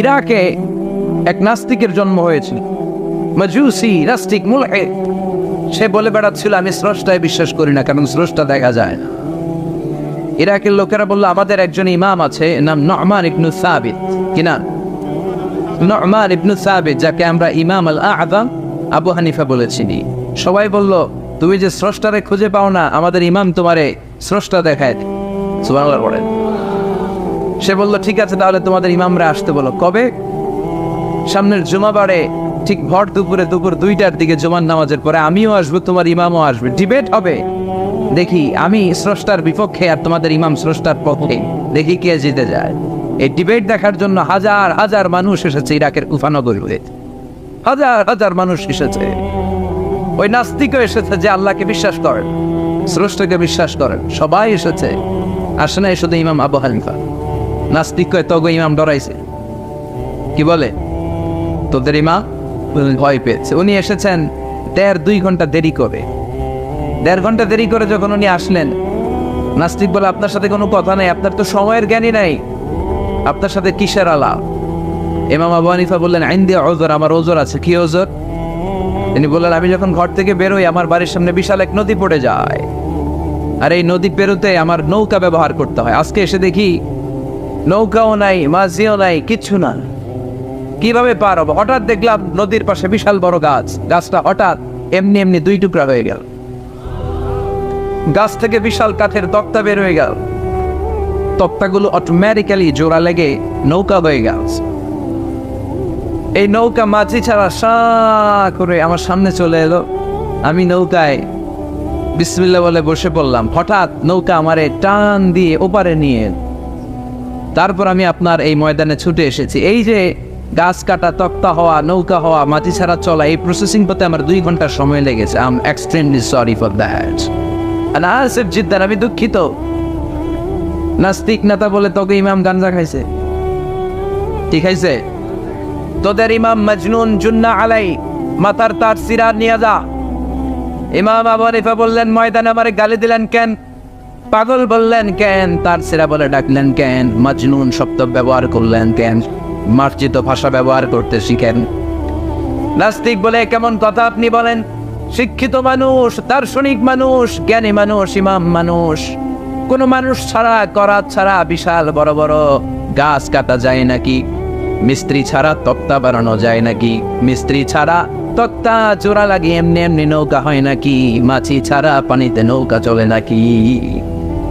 ইরাকে এক নাস্তিকের জন্ম হয়েছিল, মাজুসি নাস্তিক মুলহিদ। সে বলে বেড়াচ্ছিল আমি স্রষ্টায় বিশ্বাস করি না, কারণ স্রষ্টা দেখা যায় না। ইরাকের লোকেরা বলল আমাদের একজন ইমাম আছে, নাম নু'মান ইবনে সাবিত। কি নাম? নু'মান ইবনে সাবিত, যাকে আমরা ইমাম আল আযম আবু হানিফা বলেছি। সবাই বলল তুমি যে স্রষ্টারে খুঁজে পাও না, আমাদের ইমাম তোমারে স্রষ্টা দেখায়। সুবহানাল্লাহ বলেন। সে বলল ঠিক আছে, তাহলে তোমাদের ইমামরা আসতে বলো। কবে? সামনের জুমাবারে ঠিক ভর দুপুরে, দুপুর 2টার দিকে জুমার নামাজের পরে আমিও আসবো, তোমার ইমামও আসবে, ডিবেট হবে। দেখি আমি স্রষ্টার বিপক্ষে আর তোমাদের ইমাম স্রষ্টার পক্ষে, দেখি কে জিতে যায়। এই ডিবেট দেখার জন্য হাজার হাজার মানুষ এসেছে ইরাকের কুফা নগরীতে, হাজার হাজার মানুষ এসেছে। ওই নাস্তিকও এসেছে যে আল্লাহকে বিশ্বাস করেন, স্রষ্টাকে বিশ্বাস করেন, সবাই এসেছে। আসে না শুধু ইমাম আবু হানিফা। নাস্তিক কয় তগো ইমাম ডরাইছে, কি বলে তোদের ইমাম ভয় পেয়েছে। উনি এসেছেন 1.5-2 ঘন্টা দেরি করে। 1.5 ঘন্টা দেরি করে যখন উনি আসলেন, নাস্তিক বলে আপনার সাথে কোনো কথা নাই, আপনার তো সময়ের জ্ঞানই নাই, আপনার সাথে কিসের আলাপ? ইমাম আবু হানিফা বললেন ইনদি উযর, আমার ওজর আছে। কি ওজর? তিনি বললেন আমি যখন ঘর থেকে বেরোই আমার বাড়ির সামনে বিশাল এক নদী পড়ে যায়, আর এই নদী পেরোতে আমার নৌকা ব্যবহার করতে হয়। আজকে এসে দেখি নৌকাও নাই, মাঝিও নাই, কিচ্ছু না। কিভাবে পার হবো? হঠাৎ দেখলাম নদীর পাশে বিশাল বড় গাছ, গাছটা হঠাৎ এমনি এমনি 2 টুকরা হয়ে গেল। গাছ থেকে বিশাল কাঠের তক্তা বের হয়ে গেল, তক্তাগুলো অটোমেটিক্যালি জোড়া লেগে নৌকা হয়ে গেল। এই নৌকা মাঝি ছাড়া সা করে আমার সামনে চলে এলো। আমি নৌকায় বিসমিল্লাহ বলে বসে পড়লাম। হঠাৎ নৌকা আমারে টান দিয়ে ওপারে নিয়ে, তারপর আমি আপনার এই ময়দানে ছুটে এসেছি। এই যে গাছ কাটা, তক্তা হওয়া, নৌকা হওয়া, মাটি ছাড়া চলা, এই প্রসেসিং করতে আমার 2 ঘন্টা সময় লেগেছে। I am extremely sorry for that. Asif Jiddar, আমি দুঃখিত। নাস্তিক নেতা বলে তোকে ইমাম গাঞ্জা খাইছে। ঠিক খাইছে? তোদের ইমাম মজনুন, জুন্না আলাই, মাথার তার সিরা নিয়ে যা। ইমাম আবু হানিফা বললেন ময়দানে আমারে গালি দিলেন কেন? পাগল বললেন কেন? তার সিরা বলে ডাকলেন কেন? মজনুন শব্দ ব্যবহার করলেন কেন? মার্জিত ভাষা ব্যবহার করতে শিখেন। নাস্তিক বলে কেমন কথা আপনি বলেন? শিক্ষিত মানুষ, দার্শনিক মানুষ, জ্ঞানী মানুষ, ইমাম মানুষ, কোন মানুষ ছাড়া, করাত ছাড়া বিশাল বড় বড় গাছ কাটা যায় নাকি? মিস্ত্রি ছাড়া তক্তা বানানো যায় নাকি? মিস্ত্রি ছাড়া তক্তা জোড়া লাগিয়ে এমনি এমনি নৌকা হয় নাকি? মাছি ছাড়া পানিতে নৌকা চলে নাকি?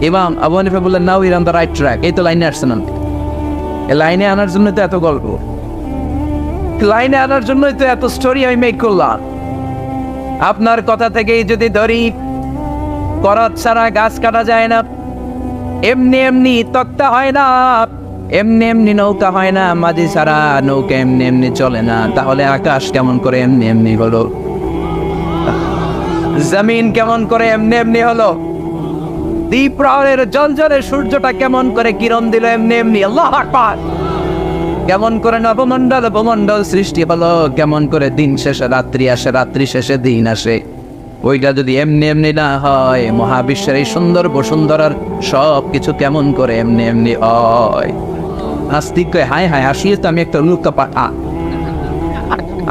ইমাম আবু হানিফা বললেন now you on the right track. এই তো লাইনে আসছেন, এই লাইনে আনার জন্য তো এত গল্প, লাইনে আনার জন্যই তো এত স্টোরি আমি মেক করলাম। আপনার কথা থেকেই যদি ধরি, করাত ছাড়া গাছ কাটা যায় না, এমনি এমনি তক্তা হয় না, এমনি এমনি নৌকা হয় না, মাঝি ছাড়া নৌকা এমনি এমনি চলে না, তাহলে আকাশ কেমন করে এমনি এমনি হলো? জমিন কেমন করে এমনি এমনি হলো? দ্বীপ প্রহরের জলজলে সূর্যটা কেমন করে কিরণ দিল এমনি এমনি? আল্লাহু আকবার! কেমন করে নবমণ্ডল উপমণ্ডল সৃষ্টি হলো? কেমন করে দিন শেষে রাত্রি আসে, রাত্রি শেষে দিন আসে? ওইটা যদি এমনি এমনি না হয়, মহাবিশ্বের এই সুন্দর বসুন্ধরার সব কিছু কেমন করে এমনি এমনি হয়? নাস্তিক কয় হায় হায়, আসলে তো আমি একটা লুকা পাঠা,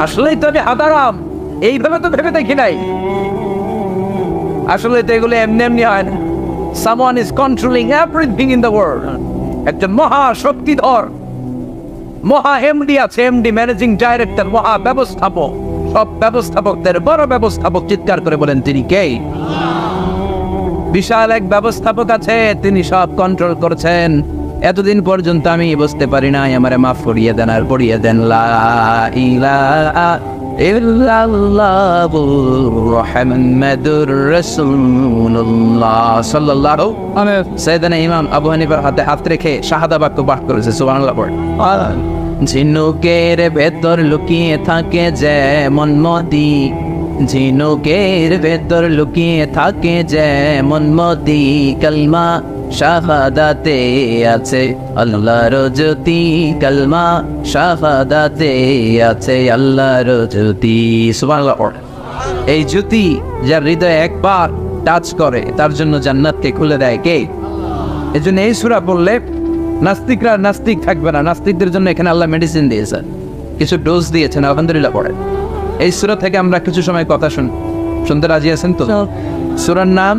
আসলেই তো আমি হাদারাম, এইভাবে তো ভেবে দেখি নাই। আসলে তো এগুলো এমনি এমনি হয় না। Someone is controlling everything in the world. একজন মহা শক্তিধর, মহা এমডি আছে, এমডি ম্যানেজিং ডাইরেক্টর, মহা ব্যবস্থাপক, সব ব্যবস্থাপকদের বড় ব্যবস্থাপক। চিৎকার করে বলেন তিনি কে? বিশাল এক ব্যবস্থাপক আছে, তিনি সব কন্ট্রোল করছেন। এতদিন পর্যন্ত আমি বুঝতে পারি নাই, আমারে মাফ করিয়ে দেন আর পড়িয়ে দেন লা ইলাহা ইল্লাল্লাহু মুহাম্মাদুর রাসূলুল্লাহ সাল্লাল্লাহু আলাইহি সাইয়েদনা ইমাম আবু হানিফার হাতে হাত রেখে শাহাদা বাক্য পাঠ করেছে। সুবহানাল্লাহ পড়ে। ঝিনুকের ভেতর লুকিয়ে থাকে যেমন মদি, ঝিনুকের ভেতর লুকিয়ে থাকে যেমন মদি, কালমা শাহাদাতে আছে আল্লাহর জ্যোতি, কালমা শাহাদাতে আছে আল্লাহর জ্যোতি। সুবহানাল্লাহ। এই জ্যোতি যার হৃদয়ে একবার টাচ করে তার জন্য জান্নাতকে খুলে দেয় কে? এজন্য এই সূরা পড়লে নাস্তিকরা নাস্তিক থাকবে না। নাস্তিকদের জন্য এখানে আল্লাহ মেডিসিন দিয়েছেন, কিছু ডোজ দিয়েছেন। আলহামদুলিল্লাহ পড়ে এই সূরা থেকে আমরা কিছু সময় কথা শুনতে রাজি আছেন তো? সূরার নাম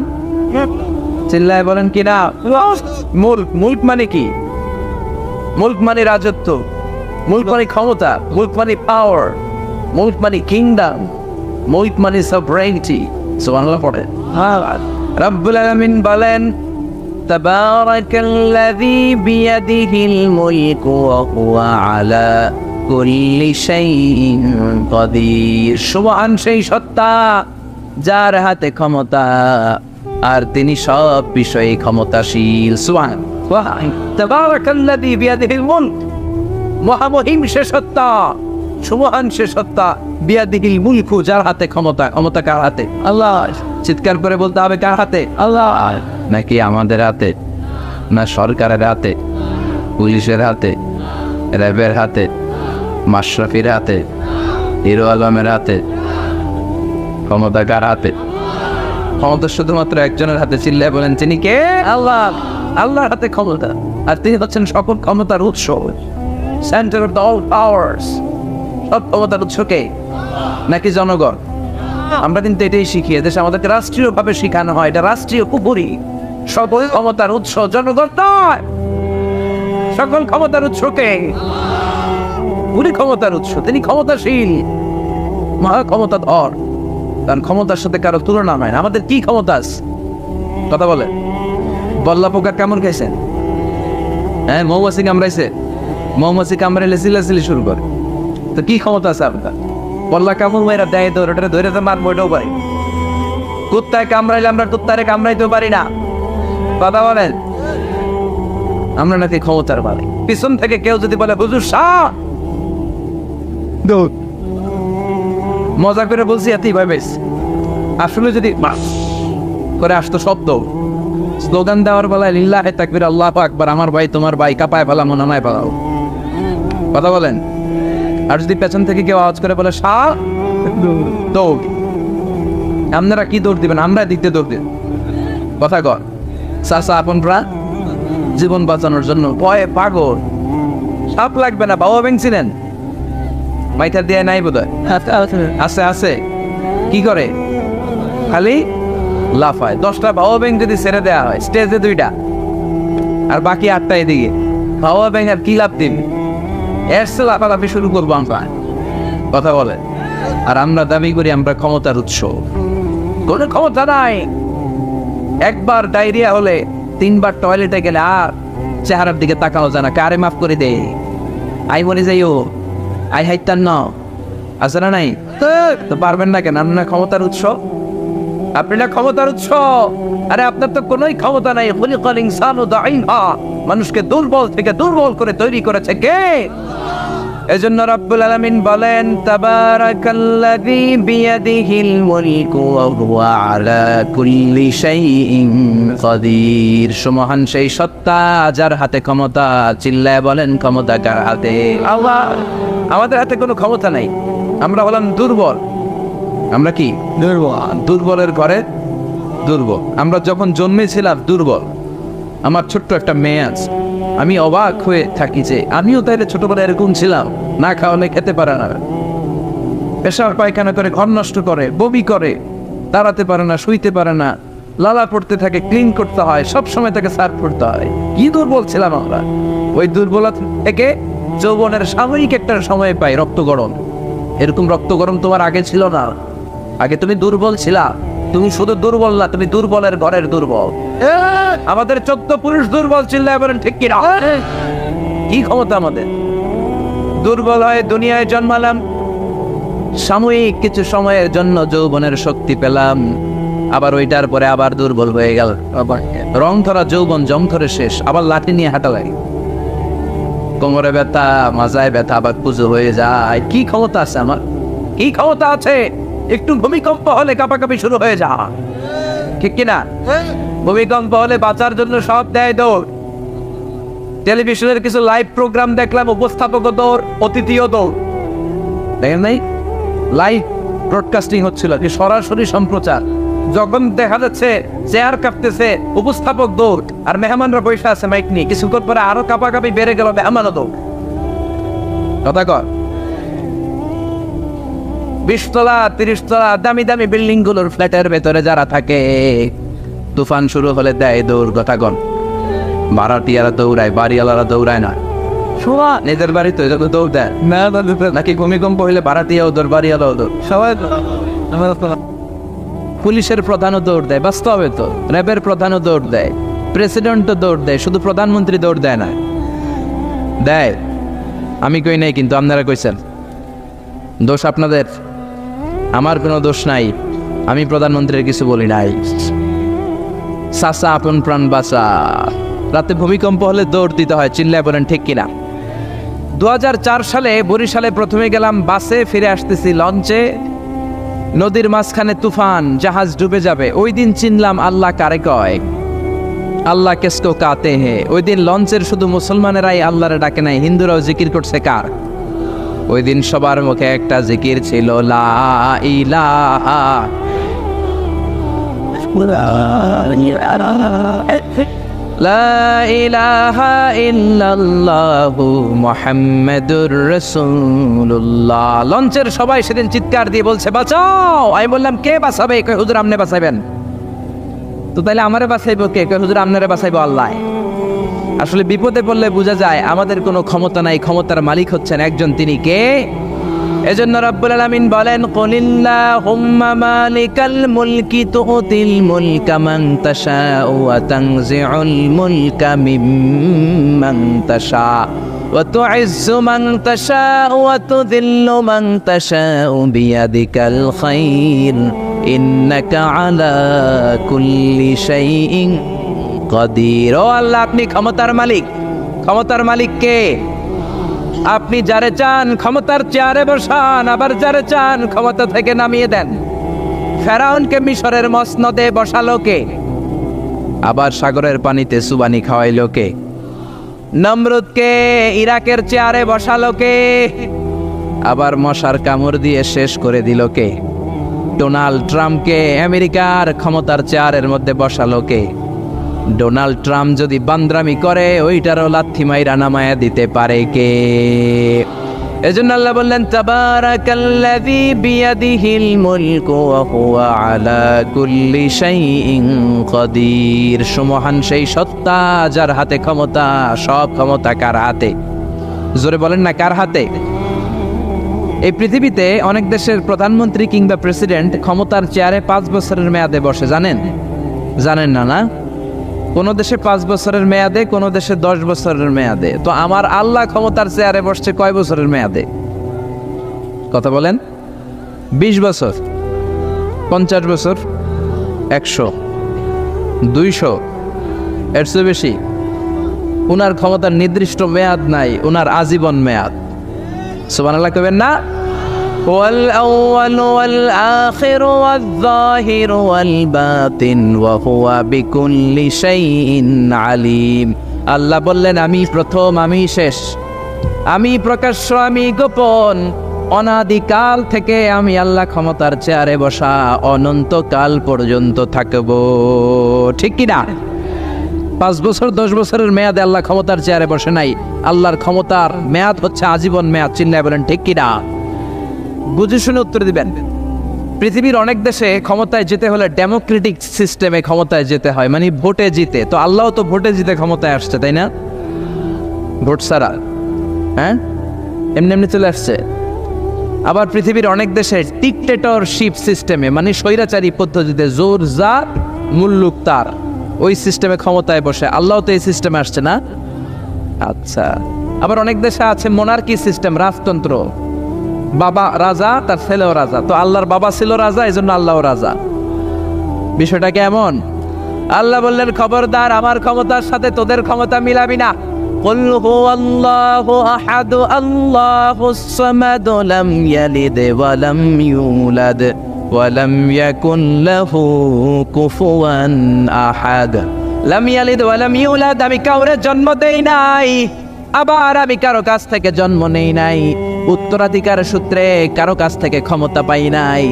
চিল্লায় বলেন কি না? মুলক। মুলক মানে কি? মুলক মানে রাজত্ব, মুলক মানে ক্ষমতা, মুলক মানে পাওয়ার, মুলক মানে কিংডম, মুলক মানে সভরেনিটি। সুবহানাল্লাহ পড়ে। রব্বুল আলামিন বলেন তাবারাকাল্লাযী বিয়াদিহিল মুলকু ওয়া হুয়া আলা কুল্লি শাইইন কাদির। সুবহান সেই সত্তা যার হাতে ক্ষমতা আর তিনি সব বিষয়ে ক্ষমতাশীল। সুবহান। তাবারাকাল্লাযী বিয়াদিহিল মুলক, মহামহিম সে সত্তা, সুবহান সে সত্তা, বিয়াদিহিল মুলকু যার হাতে ক্ষমতা। ক্ষমতা কার হাতে? আল্লাহ। চিৎকার করে বলতে হবে কার হাতে? আল্লাহ। নাকি আমাদের হাতে? না সরকারের হাতে, পুলিশের হাতে, র্যাবের হাতে, মাশরাফির হাতে, হিরো আলমের হাতে? ক্ষমতা কার হাতে? ক্ষমতা শুধুমাত্র একজনের হাতে। চিল্লায় বলেন তিনি কে? আল্লাহ। আল্লাহর হাতে ক্ষমতা, আর তিনি হচ্ছেন সকল ক্ষমতার উৎস, সেন্টার অফ অল পাওয়ার্স। সব ক্ষমতার উৎস কে? নাকি জনগণ? আমরা কিন্তু এটাই শিখি, এদেশে আমাদেরকে রাষ্ট্রীয়ভাবে শিখানো হয় এটা রাষ্ট্রীয় কুপুরি। সকল ক্ষমতার উৎস জনগণ নয়, সকল ক্ষমতার উৎস কে? উনি ক্ষমতার উৎস, তিনি ক্ষমতাশীল, মহা ক্ষমতাধর, তার ক্ষমতার সাথে কারো তুলনা হয় না। আমাদের কি ক্ষমতা আছে? কথা বলে। বল্লা পোকার কামড় খাইছেন? হ্যাঁ, মৌমাছি কামড়াইছে, মৌমাছি কামড়াইলে চিল্লাচিল্লি শুরু করে, তো কি ক্ষমতা আছে আপনার? বল্লা কামড় মেয়েরা দেয় তো ওটা ধরে তো মারবো, এটাও পারি। কুত্তায় কামড়াইলে আমরা কুত্তারে কামড়াইতেও পারি না। কথা বলেন। আমরা নাকি ক্ষমতার মালিক। পিছন থেকে কেউ যদি বলে হুজুর শাহ, মজা করে বলছি এতই ভাই বেশ, আসলে যদি করে আসতো শব্দ, স্লোগান দেওয়ার বেলায় লিল্লাহে তাকবীর আল্লাহু আকবার, আমার ভাই তোমার ভাই, কাপায় ফেলামো নামায় ফেলাও। কথা বলেন। আর যদি পেছন থেকে কেউ আওয়াজ করে বলে শাহ, দৌড়। আপনারা কি দৌড় দিবেন? আমরা দিতে দৌড় দিব। কথা কর। চাচা আপনরা জীবন বাঁচানোর জন্য ভয়ে পাগল। সাপ লাগবে না, বাবা ভেঙছিলেন মাইথার দিয়ে নাই বোধ হয়। আছে আছে। কি করে? খালি লাফায়। 10টা বাবা ব্যাং যদি ছেড়ে দেওয়া হয় স্টেজে 2টা আর বাকি 8টা এদিকে, বাবা ব্যাং আর কি লাভ দিন? এর সে লাফালাফি শুরু করবো আমরা। কথা বলে। আর আমরা দাবি করি আমরা ক্ষমতার উৎস। কোনো ক্ষমতা নাই। একবার ডায়রিয়া হলে 3বার টয়লেটে গেলে আর চেহারার দিকে তাকানো যায় না। কারে মাফ করে দে, আই মরে যাইও, আই হাইতান না, আছে না নাই? তো পারবেন না কেন? আপনার ক্ষমতার উৎস, আপনি না ক্ষমতার উৎস। আরে আপনার তো কোনোই ক্ষমতা নাই। খুলিকাল ইনসানু দাঈফা, মানুষকে দুর্বল থেকে দুর্বল করে তৈরি করেছে কে? এজন্য রব্বুল আলামিন বলেন তাবারাকাল্লাযী বিয়াদিহিল মুলকু ওয়া হুয়া আলা কুল্লি শাইইন কাদির। সুমহান সেই সত্তা যার হাতে ক্ষমতা। চিল্লায় বলেন ক্ষমতা কার হাতে? আল্লাহ। আমাদের হাতে কোনো ক্ষমতা নাই। আমরা হলাম দুর্বল। আমরা কি? দুর্বল। দুর্বলের ঘরে দুর্বল। আমরা যখন জন্মেছিলাম দুর্বল। আমার ছোট্ট একটা মেয়ে আছে, আমি অবাক হয়ে থাকি যে আমিও তাইলে ছোটবেলায় এরকম ছিলাম, না খাওয়ালে খেতে পারে না, পেশাব পায়খানা করে, ঘর নষ্ট করে, বমি করে, দাঁড়াতে পারে না, শুইতে পারে না, লালা পড়তে থাকে, ক্লিন করতে হয়, সব সময় তাকে সার্ভ করতে হয়। কি দুর্বল ছিলাম আমরা। ওই দুর্বলতা থেকে যৌবনের সাময়িক একটা সময় পাই রক্ত গরম। এরকম রক্ত গরম তোমার আগে ছিল না। আগে তুমি দুর্বল ছিলা। তুমি শুধু দুর্বল না, তুমি দুর্বলের ঘরের দুর্বল। আমাদের 14 পুরুষ দুর্বল। চিল্লায় বলেন ঠিক কিনা? কি ক্ষমতা আমাদের? দুর্বল হয়ে দুনিয়ায় জন্মালাম, সাময়িক কিছু সময়ের জন্য যৌবনের শক্তি পেলাম, আবার ওইটার পরে আবার দুর্বল হয়ে গেল। রং ধরা যৌবন জং ধরে শেষ, আবার লাঠি নিয়ে হাঁটা লাগে, কোমরে ব্যথা, মাজায় ব্যথা, আবার পুজো হয়ে যায়। কি ক্ষমতা আছে আমার? কি ক্ষমতা আছে? একটু ভূমিকম্প হলে কাঁপাকাঁপি শুরু হয়ে যায়, ঠিক কিনা? ভূমিকম্প হলে বাঁচার জন্য সব দেয় দৌড়। টেলিভিশনের কিছু লাইভ প্রোগ্রাম দেখলাম, উপস্থাপক দৌড়, অতিথিও দৌড়। দেখেন নাই? লাইভ ব্রডকাস্টিং হচ্ছিল, সরাসরি সম্প্রচার। যখন দেখা যাচ্ছে চেয়ার কাঁপতেছে, উপস্থাপক দৌড়, আর মেহমানরা বসে আছে মাইক নিয়ে, কিছুক্ষণ পরে আরো কাঁপাকাঁপি বেড়ে গেল, মেহমানও দৌড়। কথা কর, 20 তলা 30 তলা দামি দামি বিল্ডিং গুলোর ফ্ল্যাটের ভেতরে যারা থাকে, তুফান শুরু হলে দেয় দৌড়। কথা কন, ভাড়াটিয়ারা দৌড়ায়, বাড়িওয়ালারা দৌড়ায় না। নিজের বাড়ি তো এজন্য দৌড় দেয় না, নাকি ভূমিকম্প হইলে ভাড়াটিয়াও দৌড়, বাড়িওয়ালাও দৌড়, সবাই। পুলিশের প্রধানও দৌড় দেয়, বাস্তবে তো র্যাবের প্রধানও দৌড় দেয়, প্রেসিডেন্টও দৌড় দেয়, শুধু প্রধানমন্ত্রী দৌড় দেয় না। দেয়, আমি কই নাই, কিন্তু আপনারা কইছেন। দোষ আপনাদের, আমার কোনো দোষ নাই। আমি প্রধানমন্ত্রীর কিছু বলি নাই। চাচা আপন প্রাণ বাঁচা। রাতে ভূমিকম্প হলে দৌড় দিতে হয়, চিল্লায় বলেন ঠিক কিনা? 2004 সালে বরিশালে প্রথমে গেলাম বাসে, ফিরে আসতেছি লঞ্চে, নদীর মাঝখানে তুফান, জাহাজ ডুবে যাবে। ওই দিন চিনলাম আল্লাহ কারে কয়, আল্লাহ কেসকো কাতে হে। ওই দিন লঞ্চের শুধু মুসলমানেরাই আল্লাহরে ডাকে নাই, হিন্দুরাও জিকির করছে কার? ওই দিন সবার মুখে একটা জিকির ছিল, লা ইলাহা লা ইলাহা ইল্লাল্লাহু মুহাম্মাদুর রাসূলুল্লাহ। লঞ্চের সবাই সেদিন চিৎকার দিয়ে বলছে বাঁচাও। আমি বললাম কে বাঁচাবে? কই হুজুর আপনি বাঁচাবেন। তো তাইলে আমারে বাঁচাইবো কে? কই হুজুর আপনারে বাঁচাইবো আল্লাহ। আসলে বিপদে পড়লে বোঝা যায় আমাদের কোনো ক্ষমতা নাই, ক্ষমতার মালিক হচ্ছেন একজন, তিনি কে? এজন্য রব্বুল আলামিন বলেন, কুলিল্লাহুম্মা মালিকাল মুলকি তুতিল মুলকা মান তাশাউ ওয়া তানজিউল মুলকা মিম্মান তাশা ওয়া তুইজ্জু মান তাশাউ ওয়া তুযিল্লু মান তাশাউ বিয়াদিকাল খায়র ইন্নাকা আলা কুল্লি শাইইন কাদির। ও আল্লাহ, আপনি ক্ষমতার মালিক। ক্ষমতার মালিক কে? আপনি যারে চান ক্ষমতার চেয়ারে বসান, আবার যারে চান ক্ষমতা থেকে নামিয়ে দেন। ফেরাউনকে মিশরের মসনদে বসালো কে? আবার সাগরের পানিতে সুবানি খাওয়াইলো কে? নমরুদকে ইরাকের চেয়ারে বসালো কে? আবার মশার কামড় দিয়ে শেষ করে দিল কে? ডোনাল্ড ট্রাম্পকে আমেরিকার ক্ষমতার চেয়ারের মধ্যে বসালো কে? ডোনাল্ড ট্রাম্প যদি বান্দ্রামি করে, ওইটারও লাথি মাইরা নামায়া দিতে পারে কে? এজন্য আল্লাহ বললেন, তাবারাকাল্লাযী বিয়াদিহিল মুলকু ওয়া হুয়া আলা কুল্লি শাইইন কাদির। সুমহান সেই সত্তা যার হাতে ক্ষমতা, সব ক্ষমতা কার হাতে? জোরে বলেন না, কার হাতে? এই পৃথিবীতে অনেক দেশের প্রধানমন্ত্রী কিংবা প্রেসিডেন্ট ক্ষমতার চেয়ারে 5 বছরের মেয়াদে বসে, জানেন? জানেন না? না, কোন দেশে 5 বছরের মেয়াদে, কোন দেশে 10 বছরের মেয়াদে। তো আমার আল্লাহ ক্ষমতার চেয়ারে বসছে কয় বছরের মেয়াদে? কথা বলেন। 20 বছর, 50 বছর, 100, 200, এর চেয়ে বেশি? উনার ক্ষমতার নির্দিষ্ট মেয়াদ নাই, উনার আজীবন মেয়াদ। সুবহানাল্লাহ কইবেন না? ওয়াল আউয়াল ওয়াল আখির ওয়াল যাহির ওয়াল বাতিন ওয়া হুয়া বিকুল্লি শাইইন আলিম। আল্লাহ বললেন, আমি প্রথম, আমি শেষ, আমি প্রকাশ্য, আমি গোপন। অনাদিকাল থেকে আমি আল্লাহ ক্ষমতার চেয়ারে বসা, অনন্তকাল পর্যন্ত থাকব। ঠিক কি না? 5 বছর 10 বছরের মেয়াদে আল্লাহ ক্ষমতার চেয়ারে বসে নাই। আল্লাহর ক্ষমতার মেয়াদ হচ্ছে আজীবন মেয়াদ। চিল্লায় বলেন ঠিক কি না? বুঝে শুনে উত্তর দিবেন। পৃথিবীর অনেক দেশে ক্ষমতায় যেতে হলে ডেমোক্রেটিক সিস্টেমে ক্ষমতায় যেতে হয়, মানে ভোটে জিতে। তো আল্লাহ তো ভোটে জিতে ক্ষমতায় আসছে, তাই না? ভোট ছাড়া, হ্যাঁ, এমনি এমনি চলে আসছে। আবার পৃথিবীর অনেক দেশে ডিক্টেটরশিপ সিস্টেমে, মানে স্বৈরাচারী পদ্ধতিতে, জোর যার মুল্লুক তার, ওই সিস্টেমে ক্ষমতায় বসে। আল্লাহ তো এই সিস্টেমে আসছে না? আচ্ছা। আবার অনেক দেশে আছে মোনার্কি সিস্টেম, রাজতন্ত্র, বাবা রাজা, তার ছেলেও রাজা। তো আল্লাহর বাবা ছিল রাজা, এই জন্য আল্লাহও রাজা। বিষয়টা কেমন? আল্লাহ বললেন, খবরদার, আমার ক্ষমতার সাথে তোদের ক্ষমতা মিলাবি না। কুল হুয়াল্লাহু আহাদ আল্লাহুস সামাদ লাম ইয়ালিদ ওয়া লাম ইউলাদ ওয়া লাম ইয়াকুন লাহু কুফুয়ান আহাদ। লাম ইয়ালিদ ওয়া লাম ইউলাদ, আমি কাউরে জন্ম দেই নাই, আবার আমি কারো কাছ থেকে জন্ম নেই নাই। উত্তরাধিকার সূত্রে কারো কাছ থেকে ক্ষমতা পাই নাই।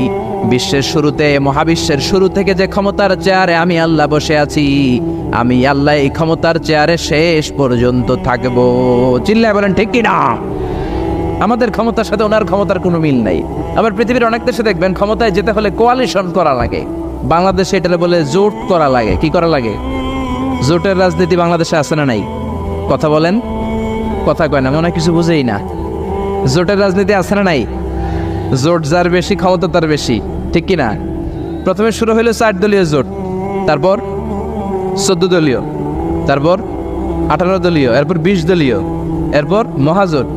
বিশ্বের শুরুতে, মহাবিশ্বের শুরু থেকে যে ক্ষমতার চেয়ারে আমি আল্লাহ বসে আছি, আমি আল্লাহ এই ক্ষমতার চেয়ারে শেষ পর্যন্ত থাকবো। চিল্লায় বলেন ঠিক কি না? আমাদের ক্ষমতার সাথে ওনার ক্ষমতার কোনো মিল নাই। আবার পৃথিবীর অনেক দেশে দেখবেন ক্ষমতায় যেতে হলে কোয়ালিশন করা লাগে। বাংলাদেশে এটা বলে জোট করা লাগে। কি করা লাগে? জোটের রাজনীতি বাংলাদেশে আছে না নাই? কথা বলেন, কথা কয় না, মনে হয় কিছু বুঝেই না। জোটের রাজনীতি আছে না নাই? জোট যার বেশি ক্ষমতা তার বেশি, ঠিক কি না? প্রথমে শুরু হলো 4 দলীয় জোট, তারপর 14 দলীয়, তারপর 18 দলীয়, এরপর 20 দলীয়, এরপর মহাজোট,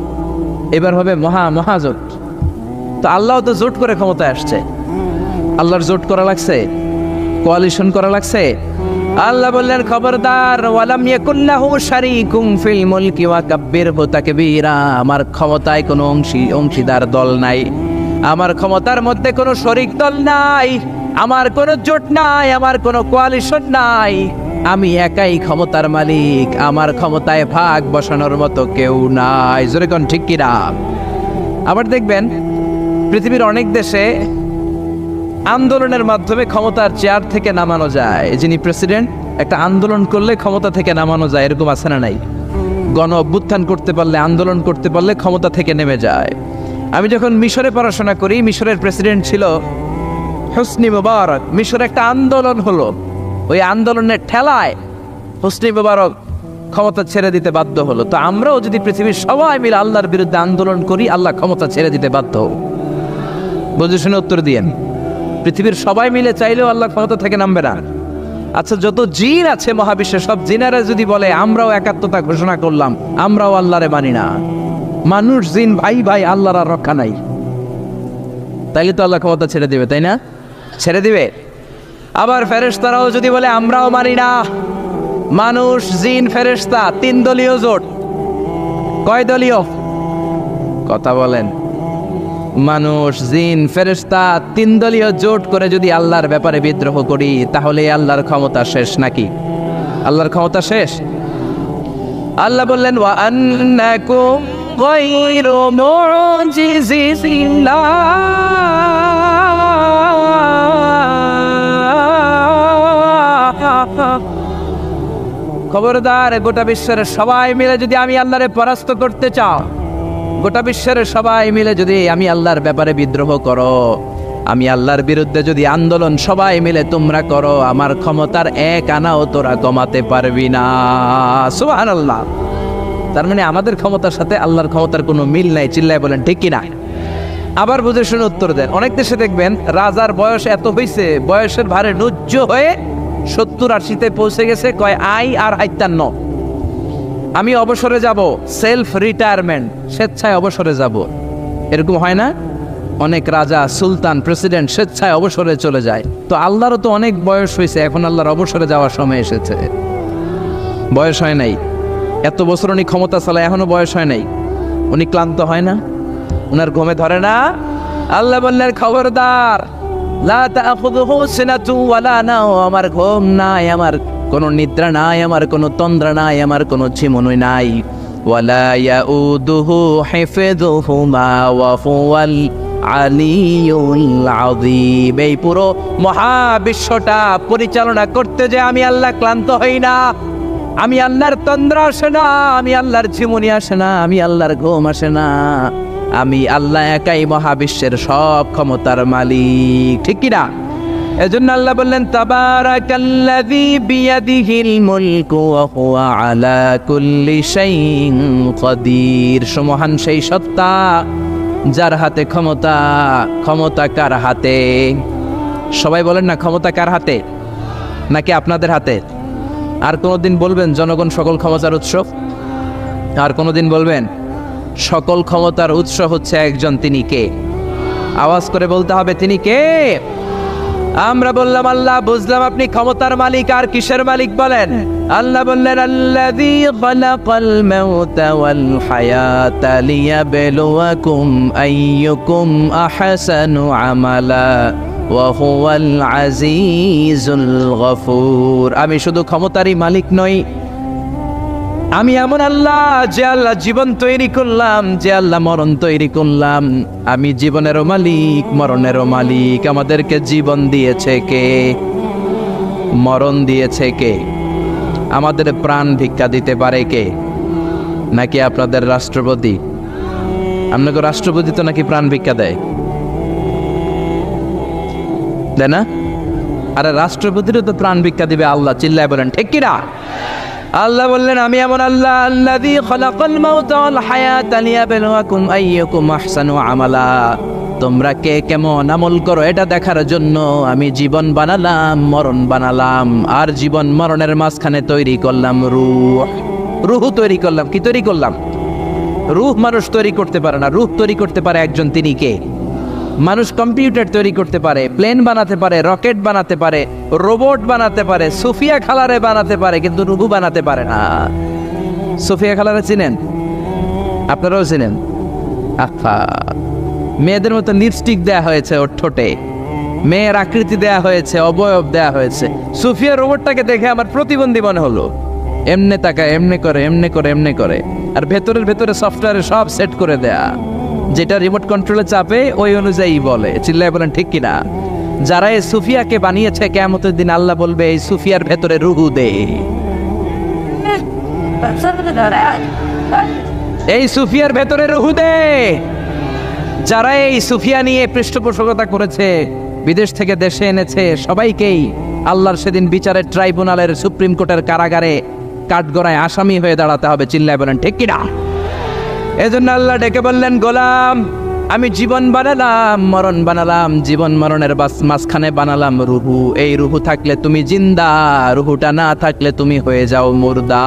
এবার হবে মহাজোট। তো আল্লাহ তো জোট করে ক্ষমতায় আসছে। আল্লাহর জোট করা লাগছে, কোয়ালিশন করা লাগছে। আল্লাহ বললেন খবরদার, ওয়ালাম ইয়াকুল্লাহু শারীকুম ফিল মুলকি ওয়া কাব্বিরহু তাকবীরা। আমার ক্ষমতায় কোনো অংশীদার দল নাই, আমার ক্ষমতার মধ্যে কোনো শরিক দল নাই, আমার কোনো জোট নাই, আমার কোনো কোয়ালিশন নাই। আমি একাই ক্ষমতার মালিক, আমার ক্ষমতায় ভাগ বসানোর মতো কেউ নাই। জোরে কোন ঠিক কি না? আবার দেখবেন পৃথিবীর অনেক দেশে আন্দোলনের মাধ্যমে ক্ষমতার চেয়ার থেকে নামানো যায়। যিনি প্রেসিডেন্ট, একটা আন্দোলন করলে ক্ষমতা থেকে নামানো যায়, এরকম আছে না নাই? গণ অভ্যুত্থান করতে পারলে, আন্দোলন করতে পারলে ক্ষমতা থেকে নেমে যায়। আমি যখন মিশরে পড়াশোনা করি, মিশরের প্রেসিডেন্ট ছিল হোসনি মুবারক। মিশরে একটা আন্দোলন হলো, ওই আন্দোলনের ঠেলায় হোসনি মুবারক ক্ষমতা ছেড়ে দিতে বাধ্য হলো। তো আমরাও যদি পৃথিবীর সবাই মিলে আল্লাহর বিরুদ্ধে আন্দোলন করি, আল্লাহ ক্ষমতা ছেড়ে দিতে বাধ্য। বুঝে শুনে উত্তর দিয়েন। পৃথিবীর সবাই মিলে চাইলেও আল্লাহ ক্ষমতা থেকে নামবে না। আচ্ছা, যত জিন আছে মহাবিশ্বে, সব জিনেরা যদি বলে আমরাও একাত্মতা ঘোষণা করলাম, আমরাও আল্লাহরে মানি না, মানুষ জিন ভাই ভাই, আল্লাহর আর রক্ষা নাই, তাইলে তো আল্লাহ ক্ষমতা ছেড়ে দিবে, তাই না? ছেড়ে দিবে। আবার ফেরেশতারাও যদি বলে আমরাও মানি না, মানুষ জিন ফেরেশতা 3 দলীয় জোট। কয় দলীয়? কথা বলেন। মানুষ জিন ফেরেশতা 3 দলীয় জোট করে যদি আল্লাহর ব্যাপারে বিদ্রোহ করি, তাহলে আল্লাহর ক্ষমতা শেষ নাকি? আল্লাহর ক্ষমতা শেষ? আল্লাহ বললেন ওয়া আন্নাকুম গায়রু মুজিজিল্লাহ। খবরদার, গোটা বিশ্বের সবাই মিলে যদি আমি আল্লাহরে পরাস্ত করতে চাও, গোটা বিশ্বের সবাই মিলে যদি আমি আল্লাহর ব্যাপারে বিদ্রোহ করো, আমি আল্লাহর বিরুদ্ধে যদি আন্দোলন সবাই মিলে তোমরা করো, আমার ক্ষমতার 1 আনাও তোরা কমাতে পারবি না। সুবহানাল্লাহ। তার মানে আমাদের ক্ষমতার সাথে আল্লাহর ক্ষমতার কোনো মিল নাই। চিল্লায় বলেন ঠিক কিনা? আবার বুঝে শুনে উত্তর দেন। অনেক দেশে দেখবেন রাজার বয়স এত হয়েছে, বয়সের ভারে নুজ্জ হয়ে 70-80-তে পৌঁছে গেছে, কয় আই আর হাইতান্ন, আমি অবসরে যাব, সেলফ রিটায়ারমেন্ট, স্বেচ্ছায় অবসরে যাব। এরকম হয় না? অনেক রাজা, সুলতান, প্রেসিডেন্ট স্বেচ্ছায় অবসরে চলে যায়। তো আল্লাহরও তো অনেক বয়স হয়েছে, এখন আল্লাহর অবসরে যাওয়ার সময় এসেছে। বয়স হয় নাই, এত বছর উনি ক্ষমতা চালায়, এখনো বয়স হয় নাই। উনি ক্লান্ত হয় না? উনার ঘুমে ধরে না? আল্লাহ বললেন খবরদার, লা তাখুযুহু সিনাতু ওয়ালা নাওম। আমার ঘুম নাই, আমার কোনো নিদ্রা নাই, আমার কোনো তন্দ্রা নাই, আমার কোনো ঝিমুনি নাই। ওয়ালা ইয়াউদুহু হিফযুহুমা ওয়া হুয়াল আলিয়ুল আযীম। এই পুরো মহাবিশ্বটা পরিচালনা করতে যে আমি আল্লাহ ক্লান্ত হই না, আমি আল্লাহর তন্দ্রা আসে না, আমি আল্লাহর ঝিমুনি আসে না, আমি আল্লাহর ঘুম আসে না। আমি আল্লাহ একাই মহাবিশ্বের সব ক্ষমতার মালিক, ঠিক কি না? এজন্য আল্লাহ বললেন তাবারাকাল্লাযী বিয়াদিহিল মুলকু ওয়া হুয়া আলা কুল্লি শাইইন কাদির। সুমহান সেই সত্তা যার হাতে ক্ষমতা। ক্ষমতা কার হাতে? সবাই বলেন না, ক্ষমতা কার হাতে? নাকি আপনাদের হাতে? আর কোনোদিন বলবেন জনগণ সকল ক্ষমতার উৎস? আর কোনোদিন বলবেন সকল ক্ষমতার উৎস হচ্ছে একজন, তিনি কে? আওয়াজ করে বলতে হবে, তিনি কে? আমরা বললাম আল্লাহ, বুঝলাম আপনি ক্ষমতার মালিক, আর কিসের মালিক বলেন? আল্লাহ বললেন আল্লাযী খালাকাল মাউতা ওয়াল হায়াতা লিয়াবলুয়াকুম আইয়ুকুম আহসানু আমালা ওয়া হুয়াল আজিজুল গফুর। আমি শুধু ক্ষমতারই মালিক নই, আমি এমন আল্লাহ, যে আল্লাহ জীবন তৈরি করলাম, যে আল্লাহ মরণ তৈরি করলাম। আমি জীবনেরও মালিক, মরণেরও মালিক। আমাদেরকে জীবন দিয়েছে কে? মরণ দিয়েছে কে? আমাদের প্রাণ ভিক্ষা দিতে পারে কে? নাকি আপনাদের রাষ্ট্রপতি? আপনাকে রাষ্ট্রপতি তো নাকি প্রাণ ভিক্ষা দেয়, দেয় না? আরে রাষ্ট্রপতিরও তো প্রাণ ভিক্ষা দিবে আল্লাহ। চিল্লায় বলেন ঠিক কিনা? আল্লাহ বললেন, আমি এমন আল্লাহ, আল্লাযী খালাকাল মাউতা ওয়াল হায়াতা লিয়াবলুয়াকুম আইয়ুকুম আহসানু আমালা। তোমরা কে কেমন আমল করো এটা দেখার জন্য আমি জীবন বানালাম, মরণ বানালাম, আর জীবন মরণের মাঝখানে তৈরি করলাম রূহ। রূহ তৈরি করলাম। কি তৈরি করলাম? রূহ মানুষ তৈরি করতে পারে না, রূহ তৈরি করতে পারে একজন। তিনি কে? মানুষ কম্পিউটার তৈরি করতে পারে, প্লেন বানাতে পারে, রকেট বানাতে পারে, রোবট বানাতে পারে, সুফিয়া খালারে বানাতে পারে, কিন্তু রুহু বানাতে পারে না। সুফিয়া খালারে চিনেন? আপনারাও চিনেন? আচ্ছা, মেয়েদের মতো লিপস্টিক দেয়া হয়েছে ওর ঠোঁটে, মেয়ের আকৃতি দেয়া হয়েছে, অবয়ব দেয়া হয়েছে। সুফিয়া রোবটটাকে দেখে আমার প্রতিবন্ধী মনে হলো। এমনে তাকায়, এমনে করে, এমনে করে, এমনে করে, আর ভেতরে সফটওয়্যারে সব সেট করে দেয়া, যেটা রিমোট কন্ট্রোলে চাপে ওই অনুযায়ী বলে। চিল্লায় বলেন ঠিক কিনা? যারা এই সুফিয়াকে বানিয়েছে, কিয়ামতের দিন আল্লাহ বলবে, এই সুফিয়ার ভেতরে রুহু দে, এই সুফিয়ার ভেতরে রুহু দে। যারা এই সুফিয়া নিয়ে পৃষ্ঠপোষকতা করেছে, বিদেশ থেকে দেশে এনেছে, সবাইকেই আল্লাহর সেদিন বিচারের ট্রাইব্যুনালের, সুপ্রিম কোর্টের কারাগারে কাঠগড়ায় আসামি হয়ে দাঁড়াতে হবে। চিল্লায় বলেন ঠিক কিনা? এজন্য আল্লাহ ডেকে বললেন, গোলাম, আমি জীবন বানালাম, মরণ বানালাম, জীবন মরণের মাঝখানে বানালাম রুহু। এই রুহু থাকলে তুমি জিন্দা, রুহুটা না থাকলে তুমি হয়ে যাও মুর্দা।